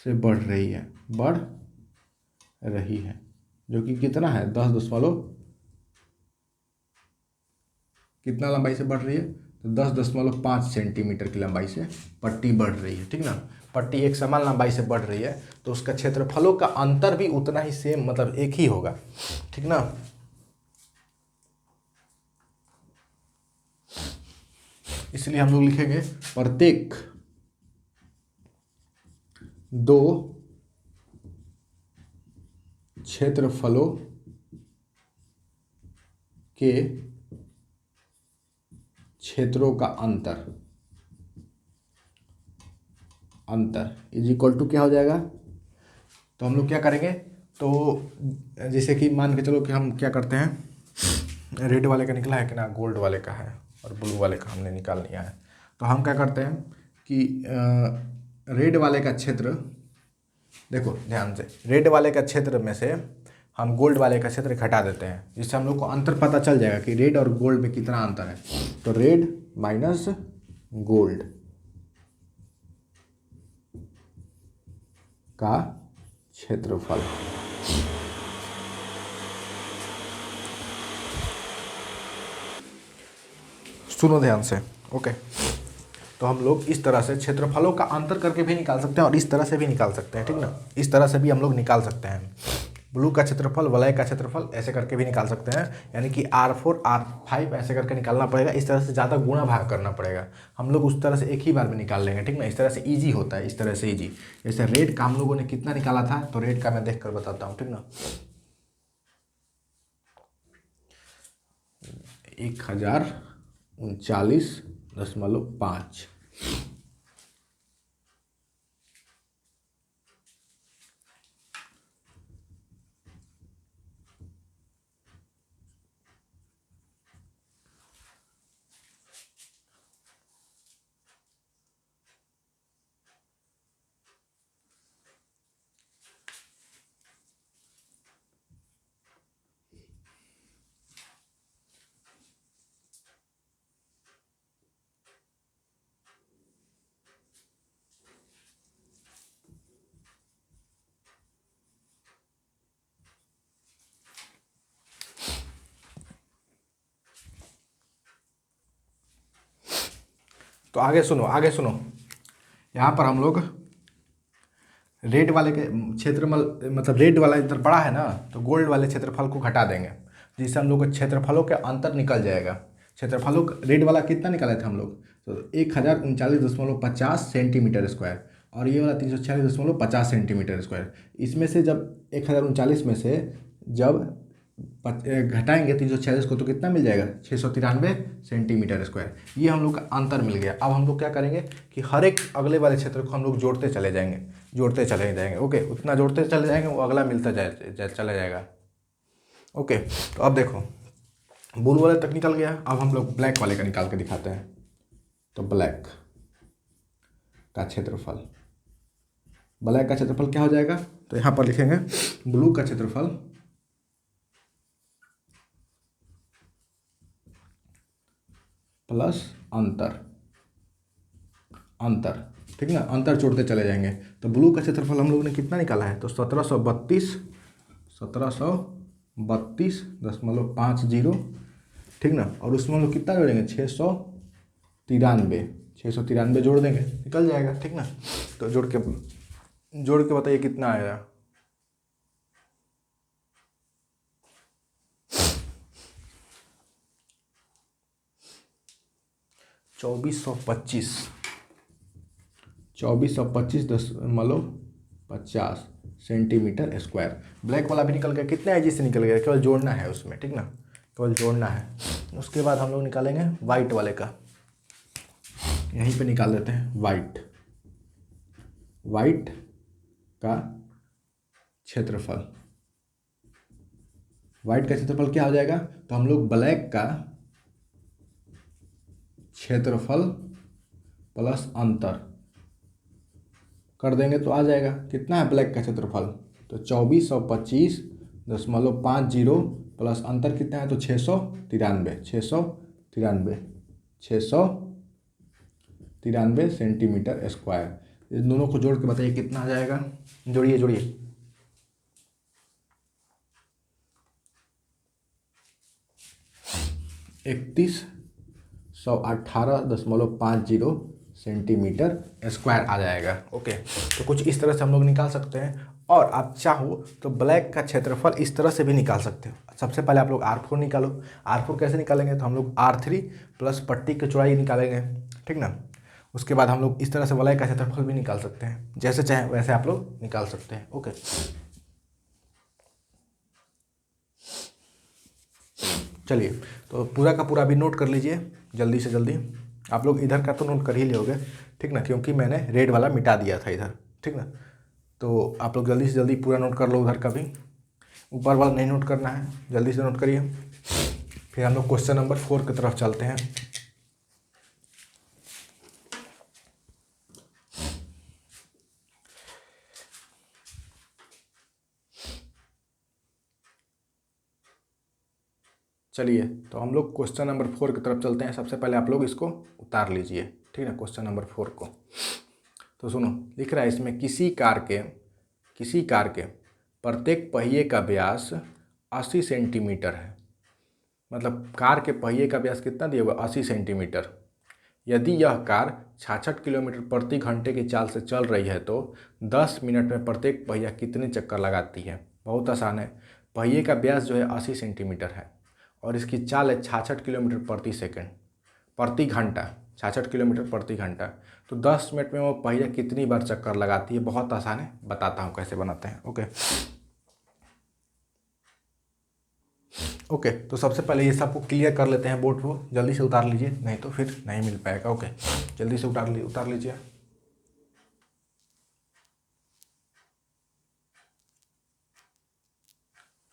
से बढ़ रही है, जो कि कितना है, 10.5 कितना लंबाई से बढ़ रही है, तो 10.5 सेंटीमीटर की लंबाई से पट्टी बढ़ रही है, ठीक ना। पट्टी एक समान लंबाई से बढ़ रही है तो उसका क्षेत्रफलों का अंतर भी उतना ही सेम, मतलब एक ही होगा, ठीक ना। इसलिए हम लोग लिखेंगे प्रत्येक दो क्षेत्रफलों के क्षेत्रों का अंतर इज इक्वल टू क्या हो जाएगा। तो हम लोग क्या करेंगे, तो जैसे कि मान के चलो कि हम क्या करते हैं, रेड वाले का निकला है कि ना, गोल्ड वाले का है और ब्लू वाले का हमने निकाल लिया है। तो हम क्या करते हैं कि रेड वाले का क्षेत्र, देखो ध्यान से, रेड वाले का क्षेत्र में से हम गोल्ड वाले का क्षेत्र घटा देते हैं, जिससे हम लोग को अंतर पता चल जाएगा कि रेड और गोल्ड में कितना अंतर है। तो रेड माइनस गोल्ड का क्षेत्रफल, सुनो ध्यान से, ओके। तो हम लोग इस तरह से क्षेत्रफलों का अंतर करके भी निकाल सकते हैं और इस तरह से भी निकाल सकते हैं, ठीक ना। इस तरह से भी हम लोग निकाल सकते हैं, ब्लू का क्षेत्रफल वलय का क्षेत्रफल ऐसे करके भी निकाल सकते हैं, यानी कि R4 R5 ऐसे करके निकालना पड़ेगा। इस तरह से ज़्यादा गुणा भाग करना पड़ेगा, हम लोग उस तरह से एक ही बार में निकाल लेंगे, ठीक ना। इस तरह से ईजी होता है, इस तरह से ईजी। जैसे रेड का हम लोगों ने कितना निकाला था, तो रेड का मैं देख कर बताता हूँ, ठीक ना। 1039.5। तो आगे सुनो, आगे सुनो, यहाँ पर हम लोग रेड वाले के क्षेत्रफल, मतलब रेड वाला इधर बड़ा है ना, तो गोल्ड वाले क्षेत्रफल को घटा देंगे, जिससे हम लोग को क्षेत्रफलों के अंतर निकल जाएगा। क्षेत्रफलों रेड वाला कितना निकाले थे हम लोग, तो 1039.50 सेंटीमीटर स्क्वायर, और ये वाला 346.50 सेंटीमीटर स्क्वायर। इसमें से जब 1039 में से जब घटाएंगे 346 को, तो कितना मिल जाएगा, 693 सेंटीमीटर स्क्वायर। ये हम लोग का अंतर मिल गया। अब हम लोग क्या करेंगे कि हर एक अगले वाले क्षेत्र को हम लोग जोड़ते चले जाएंगे, जोड़ते चले जाएंगे, ओके। उतना जोड़ते चले जाएंगे, वो अगला मिलता चला जाएगा, ओके। तो अब देखो, ब्लू वाले तक निकल गया, अब हम लोग ब्लैक वाले का निकाल के दिखाते हैं। तो ब्लैक का क्षेत्रफल, ब्लैक का क्षेत्रफल क्या हो जाएगा, तो यहाँ पर लिखेंगे ब्लू का क्षेत्रफल प्लस अंतर, अंतर, ठीक ना, अंतर जोड़ते चले जाएंगे। तो ब्लू का क्षेत्रफल हम लोग ने कितना निकाला है, तो 1732.50, ठीक ना। और उसमें हम लोग कितना जोड़ेंगे, 693 जोड़ देंगे, निकल जाएगा, ठीक ना। तो जोड़ के बताइए कितना आएगा। 2425.50 सेंटीमीटर स्क्वायर। ब्लैक वाला भी निकल गया, कितना इजी से निकल गया, केवल जोड़ना है उसमें, ठीक ना, केवल जोड़ना है। उसके बाद हम लोग निकालेंगे वाइट वाले का, यहीं पे निकाल देते हैं वाइट का क्षेत्रफल। वाइट का क्षेत्रफल क्या हो जाएगा, तो हम लोग ब्लैक का क्षेत्रफल प्लस अंतर कर देंगे तो आ जाएगा। कितना है ब्लैक का क्षेत्रफल, तो 2425.50 प्लस अंतर कितना है, तो 693 सेंटीमीटर स्क्वायर। इस दोनों को जोड़ के बताइए कितना आ जाएगा, जोड़िए जोड़िए। 31 118.50 सेंटीमीटर स्क्वायर आ जाएगा। ओके, तो कुछ इस तरह से हम लोग निकाल सकते हैं। और आप चाहो तो ब्लैक का क्षेत्रफल इस तरह से भी निकाल सकते हो। सबसे पहले आप लोग R4 निकालो। R4 कैसे निकालेंगे, तो हम लोग R3 प्लस पट्टी की चौड़ाई निकालेंगे, ठीक ना। उसके बाद हम लोग इस तरह से वलय का क्षेत्रफल भी निकाल सकते हैं, जैसे चाहे वैसे आप लोग निकाल सकते हैं। ओके, चलिए, तो पूरा का पूरा भी नोट कर लीजिए जल्दी से जल्दी। आप लोग इधर का तो नोट कर ही लोगे, ठीक ना, क्योंकि मैंने रेड वाला मिटा दिया था इधर, ठीक ना। तो आप लोग जल्दी से जल्दी पूरा नोट कर लो उधर का भी, ऊपर वाला नहीं नोट करना है, जल्दी से नोट करिए। फिर हम लोग क्वेश्चन नंबर 4 की तरफ चलते हैं। चलिए, तो हम लोग क्वेश्चन नंबर 4 की तरफ चलते हैं। सबसे पहले आप लोग इसको उतार लीजिए, ठीक है, क्वेश्चन नंबर 4 को। तो सुनो, लिख रहा है इसमें किसी कार के प्रत्येक पहिए का व्यास 80 सेंटीमीटर है। मतलब कार के पहिए का व्यास कितना दिया हुआ, 80 सेंटीमीटर। यदि यह कार 66 किलोमीटर प्रति घंटे की चाल से चल रही है तो 10 मिनट में प्रत्येक पहिया कितने चक्कर लगाती है। बहुत आसान है, पहिए का व्यास जो है 80 सेंटीमीटर है और इसकी चाल है 66 किलोमीटर प्रति सेकंड प्रति घंटा, 66 किलोमीटर प्रति घंटा। तो 10 मिनट में वो पहिया कितनी बार चक्कर लगाती है। बहुत आसान है, बताता हूँ कैसे बनाते हैं। ओके, तो सबसे पहले ये सबको क्लियर कर लेते हैं बोर्ड को, जल्दी से उतार लीजिए, नहीं तो फिर नहीं मिल पाएगा। ओके, जल्दी से उतार लीजिए।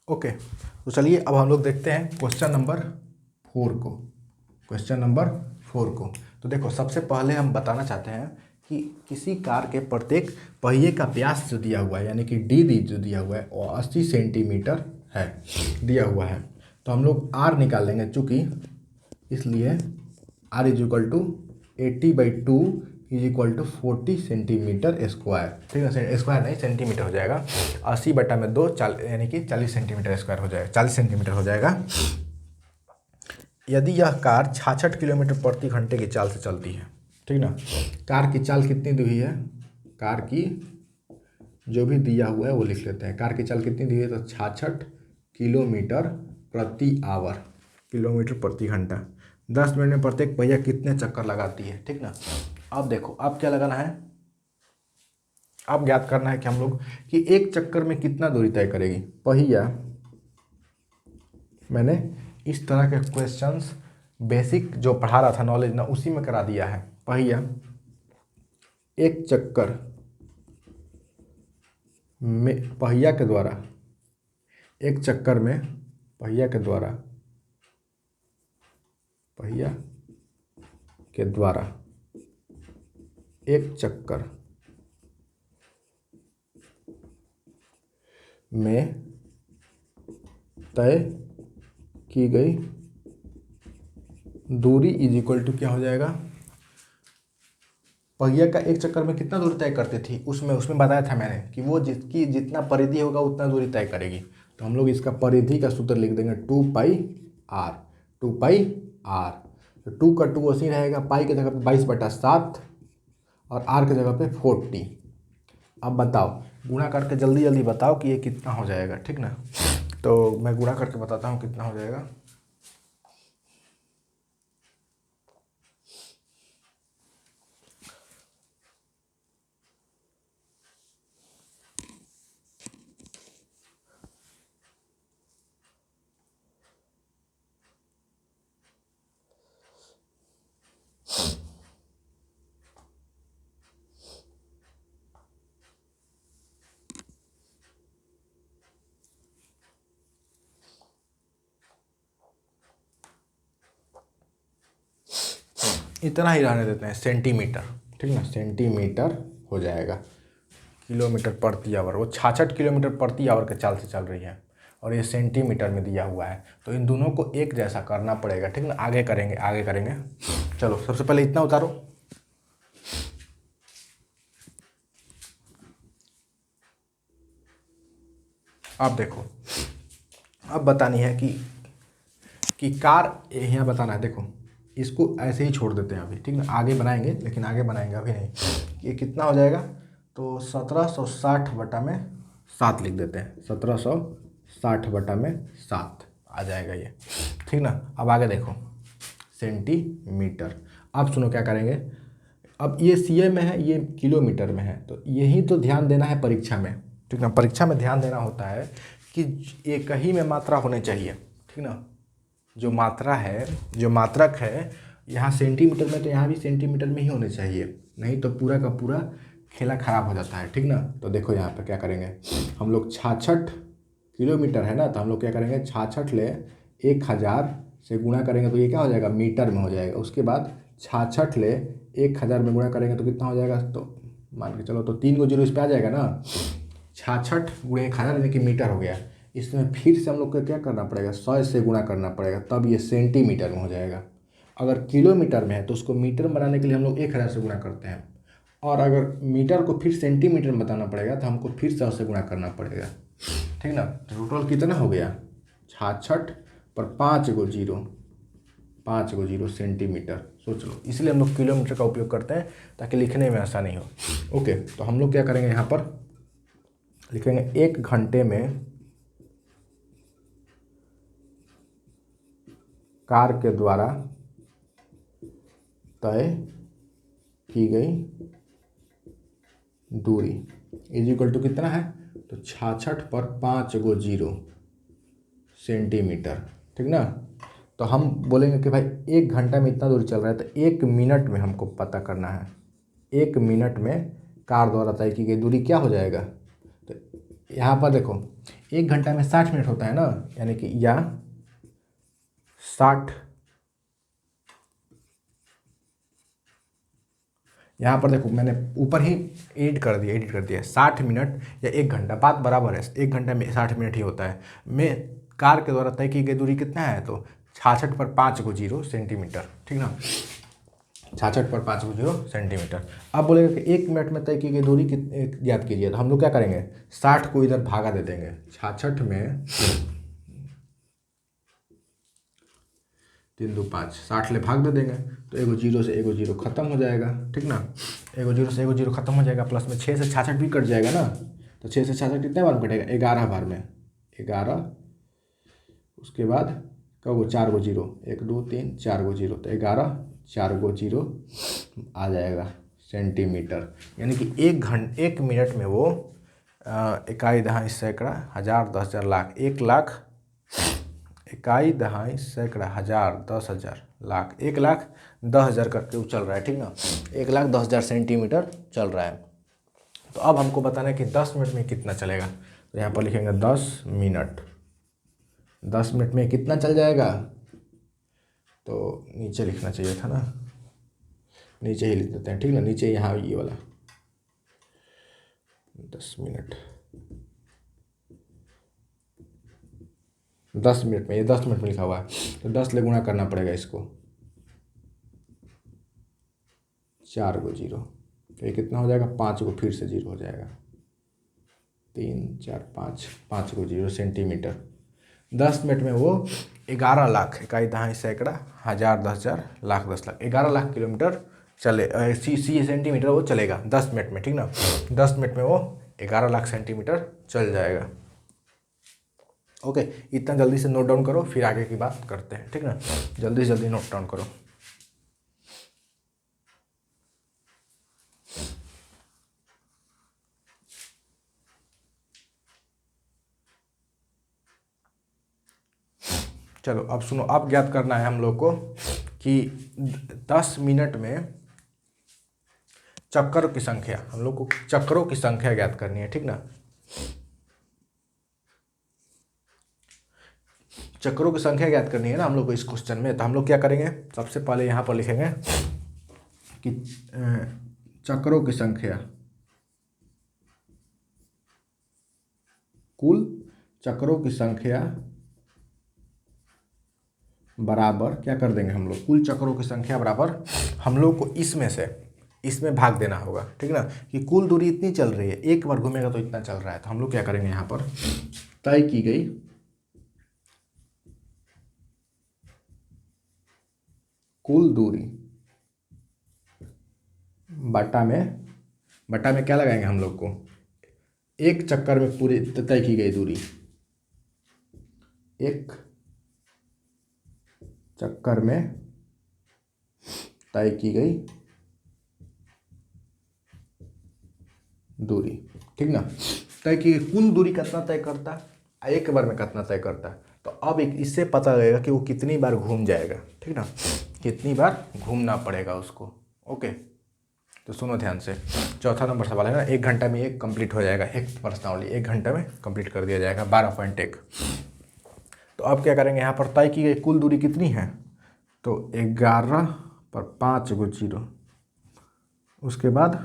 ओके, तो चलिए अब हम लोग देखते हैं क्वेश्चन नंबर 4 को। क्वेश्चन नंबर 4 को तो देखो, सबसे पहले हम बताना चाहते हैं कि किसी कार के प्रत्येक पहिए का व्यास जो दिया हुआ है, यानी कि डी जो दिया हुआ है वो 80 सेंटीमीटर है दिया हुआ है। तो हम लोग R निकाल लेंगे, चूँकि इसलिए R is equal to 80/2 is equal to 40 centimetre square, ठीक है, स्क्वायर नहीं सेंटीमीटर हो जाएगा। 80/2 यानी कि 40 सेंटीमीटर स्क्वायर हो जाएगा, 40 सेंटीमीटर हो जाएगा। यदि यह कार 66 किलोमीटर प्रति घंटे की चाल से चलती है, ठीक ना। कार की चाल कितनी दी हुई है, कार की जो भी दिया हुआ है वो लिख लेते हैं। कार की चाल कितनी दी हुई है, तो 66 किलोमीटर प्रति आवर, किलोमीटर प्रति घंटा। 10 मिनट में प्रत्येक पहिया कितने चक्कर लगाती है, ठीक ना। अब देखो, अब क्या लगाना है, अब ज्ञात करना है कि हम लोग कि एक चक्कर में कितना दूरी तय करेगी पहिया। मैंने इस तरह के क्वेश्चंस बेसिक जो पढ़ा रहा था नॉलेज ना, उसी में करा दिया है। पहिया एक चक्कर में पहिया के द्वारा, एक चक्कर में पहिया के द्वारा एक चक्कर में तय की गई दूरी इज इक्वल टू क्या हो जाएगा, पहिया का एक चक्कर में कितना दूरी तय करती थी, उसमें बताया था मैंने कि वो जिसकी जितना परिधि होगा उतना दूरी तय करेगी। तो हम लोग इसका परिधि का सूत्र लिख देंगे 2πr, 2πr। तो 2 का 2 80 रहेगा, पाई की जगह पे 22/7 और r की जगह पे 40। अब बताओ, गुणा करके जल्दी जल्दी बताओ कि ये कितना हो जाएगा, ठीक ना। तो मैं गुणा करके बताता हूँ कितना हो जाएगा। इतना ही रहने देते हैं, सेंटीमीटर, ठीक ना, सेंटीमीटर हो जाएगा। किलोमीटर प्रति आवर, वो 66 किलोमीटर प्रति आवर के चाल से चल रही है और ये सेंटीमीटर में दिया हुआ है। तो इन दोनों को एक जैसा करना पड़ेगा, ठीक ना। आगे करेंगे। चलो, सबसे पहले इतना उतारो। अब देखो, अब बतानी है कि कार यहाँ बताना है। देखो, इसको ऐसे ही छोड़ देते हैं अभी, ठीक ना, आगे बनाएंगे लेकिन आगे बनाएंगे अभी नहीं। ये कितना हो जाएगा, तो 1760/7 लिख देते हैं, 1760/7 आ जाएगा ये, ठीक ना। अब आगे देखो सेंटीमीटर। अब सुनो क्या करेंगे, अब ये सीएम में है, ये किलोमीटर में है, तो यही तो ध्यान देना है परीक्षा में, ठीक ना। परीक्षा में ध्यान देना होता है कि एक ही में मात्रा होने चाहिए, ठीक ना। जो मात्रा है, जो मात्रक है, यहाँ सेंटीमीटर में तो यहाँ भी सेंटीमीटर में ही होने चाहिए, नहीं तो पूरा का पूरा खेला खराब हो जाता है, ठीक ना। तो देखो यहाँ पर क्या करेंगे हम लोग, 66 किलोमीटर है ना, तो हम लोग क्या करेंगे 66 ले 1000 से गुणा करेंगे तो ये क्या हो जाएगा, मीटर में हो जाएगा। उसके बाद 66 ले 1000 में गुणा करेंगे तो कितना हो जाएगा, तो मान के चलो तो 3 को जीरो इस पर आ जाएगा ना, 66 गुणे 1000 यानी कि मीटर हो गया। इसमें फिर से हम लोग को क्या करना पड़ेगा, 100 से गुणा करना पड़ेगा, तब ये सेंटीमीटर में हो जाएगा। अगर किलोमीटर में है तो उसको मीटर में बनाने के लिए हम लोग 1000 से गुणा करते हैं, और अगर मीटर को फिर सेंटीमीटर में बताना पड़ेगा तो हमको फिर 100 से गुणा करना पड़ेगा, ठीक ना। टोटल कितना हो गया, 66 पर 5 गो जीरो सेंटीमीटर, सोच लो। इसलिए हम लोग किलोमीटर का उपयोग करते हैं ताकि लिखने में आसानी हो। ओके, तो हम लोग क्या करेंगे, यहाँ पर लिखेंगे 1 घंटे में कार के द्वारा तय की गई दूरी इज इक्वल टू कितना है, तो 66 पर 5 गो जीरो सेंटीमीटर, ठीक ना। तो हम बोलेंगे कि भाई 1 घंटा में इतना दूरी चल रहा है, तो 1 मिनट में हमको पता करना है, 1 मिनट में कार द्वारा तय की गई दूरी क्या हो जाएगा। तो यहाँ पर देखो 1 घंटा में 60 मिनट होता है ना, यानी कि या 60, यहाँ पर देखो मैंने ऊपर ही एडिट कर दिया 60 मिनट या 1 घंटा, बात बराबर है, 1 घंटे में 60 मिनट ही होता है। में कार के द्वारा तय की गई दूरी कितना है, तो 66 पर 5 गो जीरो सेंटीमीटर, ठीक ना, 66 पर 5 गो जीरो सेंटीमीटर। अब बोलेगा कि 1 मिनट में तय की गई दूरी ज्ञात कीजिए, तो हम लोग क्या करेंगे 60 को इधर भागा दे देंगे, 66 में 3 2 5, 60 ले भाग दे देंगे, तो एगो जीरो से एगो जीरो खत्म हो जाएगा, ठीक ना। एगो जीरो से एगो जीरो खत्म हो जाएगा, प्लस में 6 से 66 भी कट जाएगा ना, तो 6 से 66 कितने बार में कटेगा, 11 बार में, 11। उसके बाद कब 4 गो जीरो, 1 2 3 4 गो जीरो, तो 11 4 गो जीरो आ जाएगा सेंटीमीटर। यानी कि 1 मिनट में वो इकाई दहाई सैकड़ा हज़ार 10,000 लाख, 1 लाख इकाई दहाई सैकड़ा हज़ार 10,000 लाख, 1,10,000 करके वो चल रहा है, ठीक ना, 1,10,000 सेंटीमीटर चल रहा है। तो अब हमको बताना है कि 10 मिनट में कितना चलेगा, तो यहाँ पर लिखेंगे 10 मिनट, 10 मिनट में कितना चल जाएगा, तो नीचे लिखना चाहिए था ना, नीचे ही लिख देते हैं, ठीक ना, नीचे यहाँ ये वाला 10 मिनट, 10 मिनट में, ये 10 मिनट में लिखा हुआ है, तो 10 ले गुणा करना पड़ेगा इसको, 4 गो जीरो, तो ये कितना हो जाएगा, 5 गो फिर से जीरो हो जाएगा, 3 4 5, 5 गो जीरो सेंटीमीटर। 10 मिनट में वो 11 लाख इकाई दहाई सैकड़ा हज़ार 10,000 लाख 10 लाख 11 लाख किलोमीटर चले सी सेंटीमीटर वो चलेगा 10 मिनट में, ठीक ना। 10 मिनट में वो 11 लाख सेंटीमीटर चल जाएगा। ओके, इतना जल्दी से नोट डाउन करो, फिर आगे की बात करते हैं, ठीक ना। जल्दी से जल्दी नोट डाउन करो। चलो अब सुनो, अब ज्ञात करना है हम लोग को कि 10 मिनट में चक्करों की संख्या, हम लोग को चक्करों की संख्या ज्ञात करनी है, ठीक ना। चक्करों की संख्या ज्ञात करनी है ना हम लोग को इस क्वेश्चन में, तो हम लोग क्या करेंगे, सबसे पहले यहाँ पर लिखेंगे कि चक्करों की संख्या, कुल चक्करों की संख्या बराबर क्या कर देंगे हम लोग, कुल चक्करों की संख्या बराबर हम लोग को इसमें भाग देना होगा, ठीक ना, कि कुल दूरी इतनी चल रही है, एक बार घूमेगा तो इतना चल रहा है, तो हम लोग क्या करेंगे यहाँ पर तय की गई कुल दूरी बटा में क्या लगाएंगे हम लोग को, एक चक्कर में पूरी तय की गई दूरी, एक चक्कर में तय की गई दूरी, ठीक ना। तय की कुल दूरी कितना तय करता है, एक बार में कितना तय करता है। तो अब इससे पता लगेगा कि वो कितनी बार घूम जाएगा, ठीक ना, कितनी बार घूमना पड़ेगा उसको। ओके, तो सुनो ध्यान से, चौथा नंबर सवाल है ना, 1 घंटा में ये कंप्लीट हो जाएगा, एक प्रश्नावली 1 घंटे में कंप्लीट कर दिया जाएगा, 12.1। तो अब क्या करेंगे, यहाँ पर तय की गई कुल दूरी कितनी है, तो 11 पर 5 गो 0। उसके बाद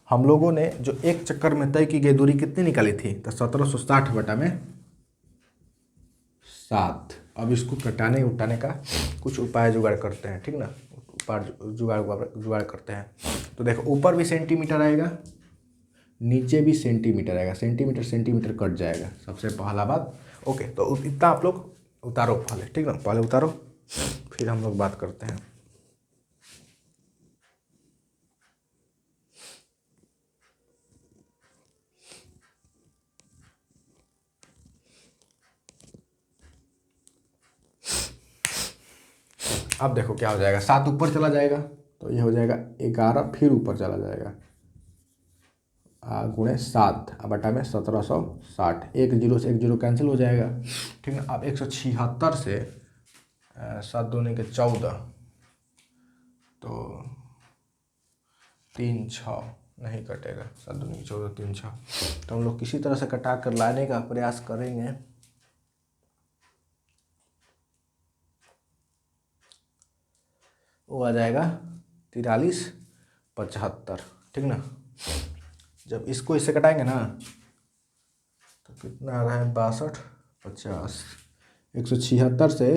हम लोगों ने जो एक चक्कर में तय की गई दूरी कितनी निकाली थी, तो 1760 बटा में 7। अब इसको घटाने उठाने का कुछ उपाय जुगाड़ करते हैं, ठीक ना, उपाय जुगाड़ करते हैं। तो देखो ऊपर भी सेंटीमीटर आएगा, नीचे भी सेंटीमीटर आएगा, सेंटीमीटर सेंटीमीटर कट जाएगा, सबसे पहला बात। ओके, तो इतना आप लोग उतारो पहले, ठीक ना, पहले उतारो, फिर हम लोग बात करते हैं। अब देखो क्या हो जाएगा, 7 ऊपर चला जाएगा तो ये हो जाएगा 11, फिर ऊपर चला जाएगा गुणे 7 बटा में 1760, 1 0 से 1 0 कैंसिल हो जाएगा, ठीक है। अब 176 से 7 दूनी के 14, तो 3 6 नहीं कटेगा, 7 दूनी के 14 3 6, तो हम लोग किसी तरह से कटा कर लाने का प्रयास करेंगे। वो आ जाएगा 43 75, ठीक ना। जब इसको इससे कटाएंगे ना तो कितना आ रहा है, 62 50, 176 से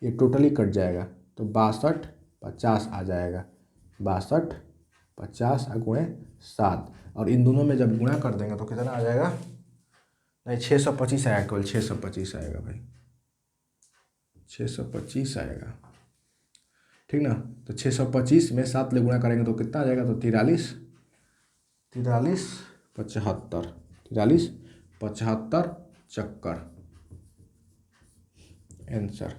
ये टोटली कट जाएगा, तो 62 50 आ जाएगा, 62 50 गुणे 7, और इन दोनों में जब गुणा कर देंगे तो कितना आ जाएगा, नहीं 625 आएगा, केवल 625 आएगा भाई, 625 आएगा, ठीक ना। तो 625 में 7 ले गुणा करेंगे तो कितना आ जाएगा, तो 43 75 चक्कर आंसर,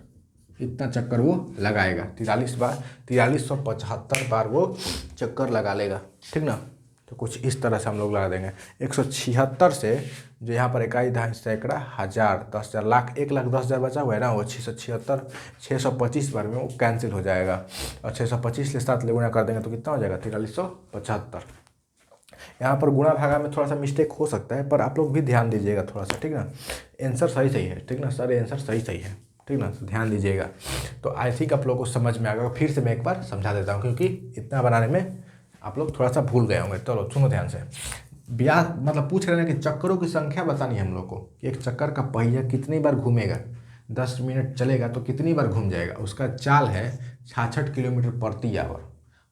इतना चक्कर वो लगाएगा, 4375 बार वो चक्कर लगा लेगा, ठीक ना। तो कुछ इस तरह से हम लोग लगा देंगे। 176 से जो यहाँ पर इकाई दहाई सैकड़ा हज़ार 10,000 लाख 1,10,000 बचा हुआ है ना, वो 676 625 बार में वो कैंसिल हो जाएगा, और 625 से 7 ले गुणा कर देंगे तो कितना हो जाएगा, 4375। यहाँ पर गुणा भागा में थोड़ा सा मिस्टेक हो सकता है, पर आप लोग भी ध्यान दीजिएगा थोड़ा सा, ठीक ना। आंसर सही है, ठीक ना, सारे आंसर सही है, ठीक ना, तो ध्यान दीजिएगा। तो आई थिंक आप लोगों को समझ में आ गया, फिर से मैं एक बार समझा देता हूँ, क्योंकि इतना बनाने में आप लोग थोड़ा सा भूल गए होंगे। चलो सुनो ध्यान से, ब्याह मतलब पूछ रहे हैं कि चक्करों की संख्या बतानी है हम लोग को, कि एक चक्कर का पहिया कितनी बार घूमेगा, 10 मिनट चलेगा तो कितनी बार घूम जाएगा। उसका चाल है 66 किलोमीटर प्रति आवर,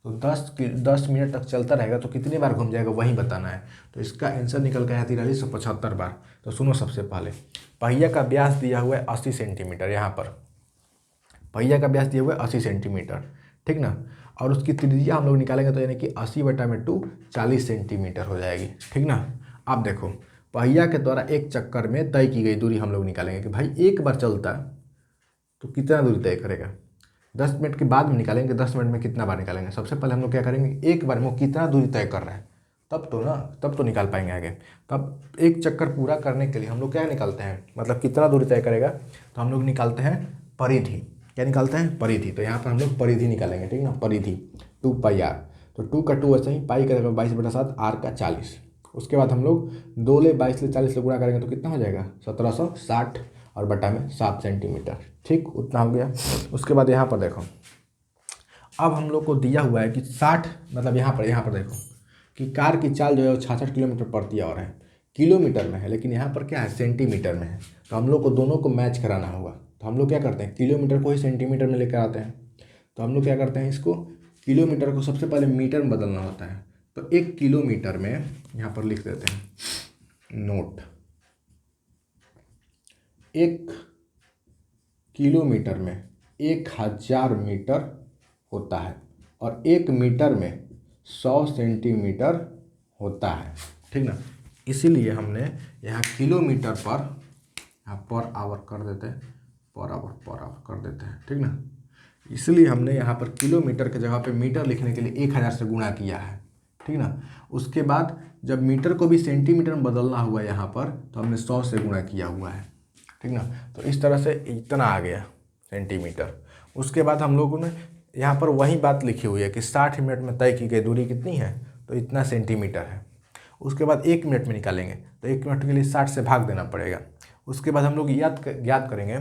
तो 10 मिनट तक चलता रहेगा तो कितनी बार घूम जाएगा वही बताना है। तो इसका आंसर निकल गया है 4375 बार। तो सुनो, सबसे पहले पहिया का व्यास दिया हुआ है 80 सेंटीमीटर, यहाँ पर पहिया का व्यास दिया हुआ है 80 सेंटीमीटर, ठीक ना, और उसकी त्रिज्या हम लोग निकालेंगे तो यानी कि 80 बटा में 2 40 सेंटीमीटर हो जाएगी, ठीक ना। अब देखो पहिया के द्वारा एक चक्कर में तय की गई दूरी हम लोग निकालेंगे कि भाई एक बार चलता है तो कितना दूरी तय करेगा। 10 मिनट के बाद में निकालेंगे, 10 मिनट में कितना बार निकालेंगे। सबसे पहले हम लोग क्या करेंगे, एक बार में वो कितना दूरी तय कर रहा है तब तो निकाल पाएंगे आगे। तब एक चक्कर पूरा करने के लिए हम लोग क्या निकालते हैं, मतलब कितना दूरी तय करेगा, तो हम लोग निकालते हैं परिधि। क्या निकालते हैं, परिधि। तो यहाँ पर हम लोग परिधि निकालेंगे, ठीक ना, परिधि 2πr, तो 2 का 2 ऐसे ही, पाई करेगा 22/7, r का 40। उसके बाद हम लोग 2 ले 22 ले 40 ले गुणा करेंगे तो कितना हो जाएगा, 1760 और बटा में 7 सेंटीमीटर, ठीक, उतना हो गया। उसके बाद यहाँ पर देखो, अब हम लोग को दिया हुआ है कि 60, मतलब यहाँ पर देखो कि कार की चाल जो है वो 66 किलोमीटर प्रति आवर है, किलोमीटर में है, लेकिन यहाँ पर क्या है, सेंटीमीटर में है। तो हम लोग को दोनों को मैच कराना होगा, तो हम लोग क्या करते हैं, किलोमीटर को ही सेंटीमीटर में लेकर आते हैं। तो हम लोग क्या करते हैं, इसको किलोमीटर को सबसे पहले मीटर में बदलना होता है। तो 1 किलोमीटर में यहाँ पर लिख देते हैं नोट, 1 किलोमीटर में 1000 मीटर होता है और 1 मीटर में 100 सेंटीमीटर होता है, ठीक ना। इसीलिए हमने यहाँ किलोमीटर पर, यहाँ पर आवर कर देते हैं, पर आवर कर देते हैं, ठीक ना। इसलिए हमने यहाँ पर किलोमीटर के जगह पे मीटर लिखने के लिए 1000 से गुणा किया है, ठीक ना। उसके बाद जब मीटर को भी सेंटीमीटर में बदलना हुआ यहाँ पर, तो हमने 100 से गुणा किया हुआ है, ठीक ना। तो इस तरह से इतना आ गया सेंटीमीटर। उसके बाद हम लोगों ने यहाँ पर वही बात लिखी हुई है कि 60 मिनट में तय की गई दूरी कितनी है, तो इतना सेंटीमीटर है। उसके बाद 1 मिनट में निकालेंगे तो 1 मिनट के लिए 60 से भाग देना पड़ेगा। उसके बाद हम लोग याद करेंगे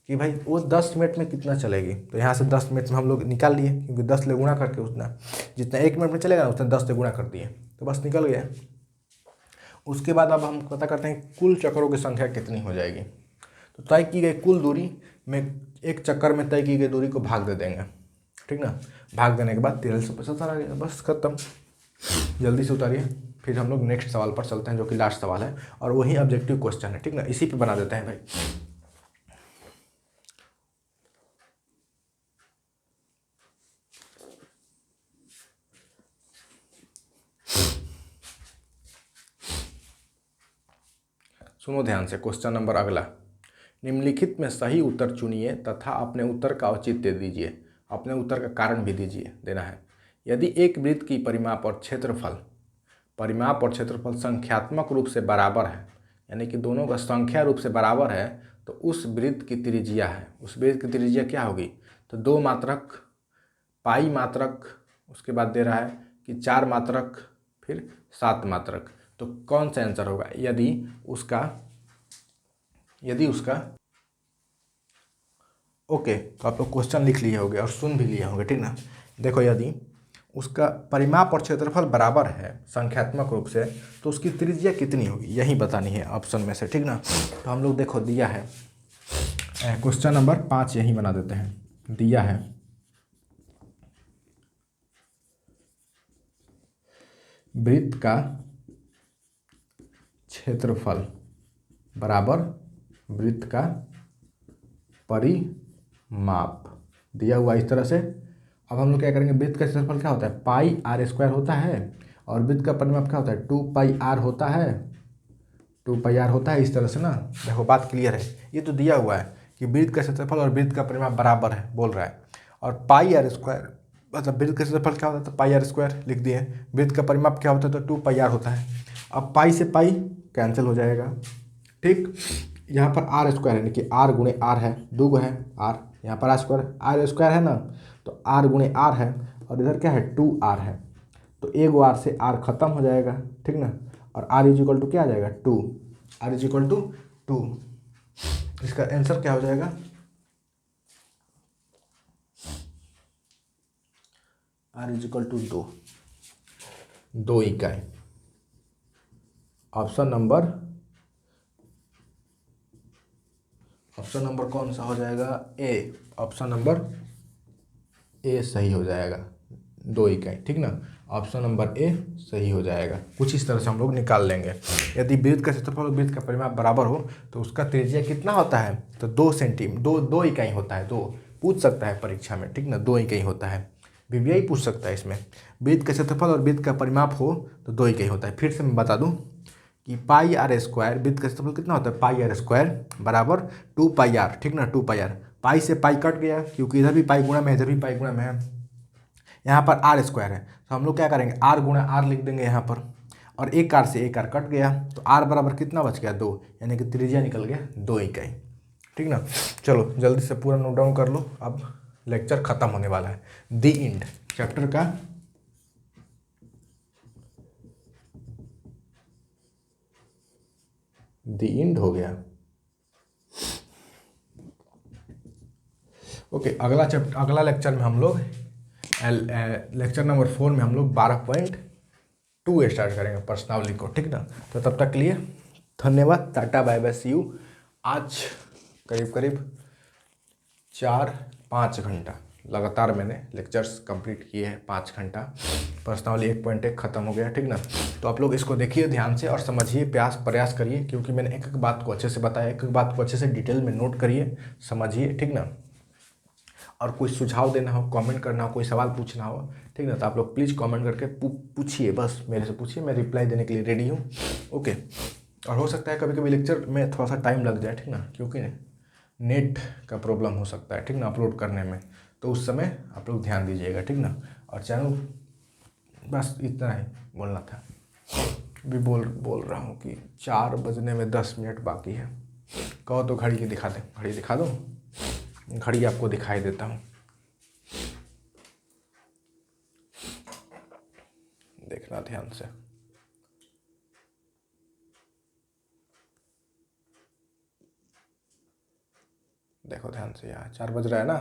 कि भाई वो 10 मिनट में कितना चलेगी, तो यहाँ से 10 मिनट में हम लोग निकाल लिए, क्योंकि 10 से गुणा करके उतना जितना 1 मिनट में चलेगा उतना 10 से गुणा कर दिए, तो बस निकल गया। उसके बाद अब हम पता करते हैं कुल चक्रों की संख्या कितनी हो जाएगी। तो तय की गई कुल दूरी में एक चक्कर में तय की गई दूरी को भाग दे देंगे, ठीक ना। भाग देने के बाद 1375 आ गया, बस खत्म। जल्दी से उतारिए। फिर हम लोग नेक्स्ट सवाल पर चलते हैं, जो कि लास्ट सवाल है और वही ऑब्जेक्टिव क्वेश्चन है, ठीक ना। इसी पे बना देते हैं भाई। सुनो ध्यान से, क्वेश्चन नंबर अगला। निम्नलिखित में सही उत्तर चुनिए तथा अपने उत्तर का औचित्य दीजिए, अपने उत्तर का कारण भी देना है। यदि एक वृत्त की परिमाप और क्षेत्रफल संख्यात्मक रूप से बराबर है, यानी कि दोनों का संख्या रूप से बराबर है, तो उस वृत्त की त्रिज्या है, उस वृत्त की त्रिज्या क्या होगी, तो 2 मात्रक, पाई मात्रक, उसके बाद दे रहा है कि 4 मात्रक, फिर 7 मात्रक। तो कौन सा आंसर होगा, यदि उसका ओके। तो आप लोग क्वेश्चन लिख लिए होंगे और सुन भी लिए होंगे, ठीक ना। देखो, यदि उसका परिमाप और क्षेत्रफल बराबर है संख्यात्मक रूप से, तो उसकी त्रिज्या कितनी होगी, यही बतानी है ऑप्शन में से, ठीक ना। तो हम लोग देखो दिया है क्वेश्चन नंबर 5, यही बना देते हैं। दिया है वृत्त का क्षेत्रफल बराबर वृत्त का परिमाप, दिया हुआ इस तरह से। अब हम लोग क्या करेंगे, वृत्त का क्षेत्रफल क्या होता है, पाई आर स्क्वायर होता है, और वृत्त का परिमाप क्या होता है, 2 पाई आर होता है, 2 पाई आर होता है, इस तरह से ना। देखो बात क्लियर है। ये तो दिया हुआ है कि वृत्त का क्षेत्रफल और वृत्त का परिमाप बराबर है, बोल रहा है। और पाई आर स्क्वायर मतलब वृत्त का क्षेत्रफल क्या होता है, तो पाई आर स्क्वायर लिख दिए। वृत्त का परिमाप क्या होता है, तो 2 पाई आर होता है। अब पाई से पाई कैंसिल हो जाएगा, ठीक। यहाँ पर आर स्क्वायर है, यानी कि आर गुणे आर है, 2 गो है आर, यहाँ पर आर स्क्वायर है ना, तो आर गुणे आर है, और इधर क्या है 2r है, तो 1 आर से आर खत्म हो जाएगा, ठीक ना। और r इज इक्वल टू क्या आ जाएगा, 2, r इज इक्वल टू 2। इसका आंसर क्या हो जाएगा, r इज इक्वल टू 2 इकाई। ऑप्शन नंबर कौन सा हो जाएगा, ए। ऑप्शन नंबर ए सही हो जाएगा, 2 इकाई, ठीक ना। ऑप्शन नंबर ए सही हो जाएगा। कुछ इस तरह से हम लोग निकाल लेंगे। यदि वृत्त का क्षेत्रफल और वृत्त का परिमाप बराबर हो, तो उसका त्रिज्या कितना होता है, तो 2 इकाई होता है। 2 पूछ सकता है परीक्षा में, ठीक ना, 2 इकाई होता है। वीवीआई पूछ सकता है इसमें। वृत्त का क्षेत्रफल और वृत्त का परिमाप हो तो 2 इकाई होता है। फिर से मैं बता दूं कि पाई आर स्क्वायर, वृत्त का क्षेत्रफल कितना होता है, पाई आर स्क्वायर बराबर 2 पाई आर, ठीक ना। 2 पाई आर, पाई से पाई कट गया, क्योंकि इधर भी पाई गुणा में, इधर भी पाई गुणा में है। यहाँ पर आर स्क्वायर है, तो हम लोग क्या करेंगे, आर गुणा आर लिख देंगे यहाँ पर, और 1 आर से 1 आर कट गया, तो आर बराबर कितना बच गया, 2, यानी कि त्रिज्या निकल गया 2 इकाई, ठीक ना। चलो जल्दी से पूरा नोट डाउन कर लो, अब लेक्चर खत्म होने वाला है। दी इंड चैप्टर का दी इंड हो गया। ओके, अगला लेक्चर में हम लोग लेक्चर नंबर 4 में हम लोग 12.2 स्टार्ट करेंगे प्रश्नावली को, ठीक ना। तो तब तक के लिए धन्यवाद, ta-ta bye bye, see you. आज करीब 4-5 घंटा लगातार मैंने लेक्चर्स कंप्लीट किए हैं, 5 घंटा। प्रश्नावली 1.1 खत्म हो गया, ठीक ना। तो आप लोग इसको देखिए ध्यान से और समझिए, प्रयास करिए, क्योंकि मैंने एक एक बात को अच्छे से बताया, एक एक बात को अच्छे से डिटेल में नोट करिए, समझिए, ठीक ना। और कोई सुझाव देना हो, कमेंट करना हो, कोई सवाल पूछना हो, ठीक ना, तो आप लोग प्लीज़ कमेंट करके पूछिए, बस मेरे से पूछिए, मैं रिप्लाई देने के लिए रेडी हूँ। ओके। और हो सकता है कभी कभी लेक्चर में थोड़ा सा टाइम लग जाए, ठीक ना, क्योंकि नेट का प्रॉब्लम हो सकता है, ठीक ना, अपलोड करने में, तो उस समय आप लोग ध्यान दीजिएगा, ठीक ना। और चैनल, बस इतना ही बोलना था। भी बोल रहा हूँ कि 4 बजने में 10 मिनट बाकी है। कहो तो घड़ी की दिखा दें, घड़ी दिखा दूँ, घड़ी आपको दिखाई देता हूँ, देखना ध्यान से। देखो ध्यान से, यहाँ 4 बज रहा है ना।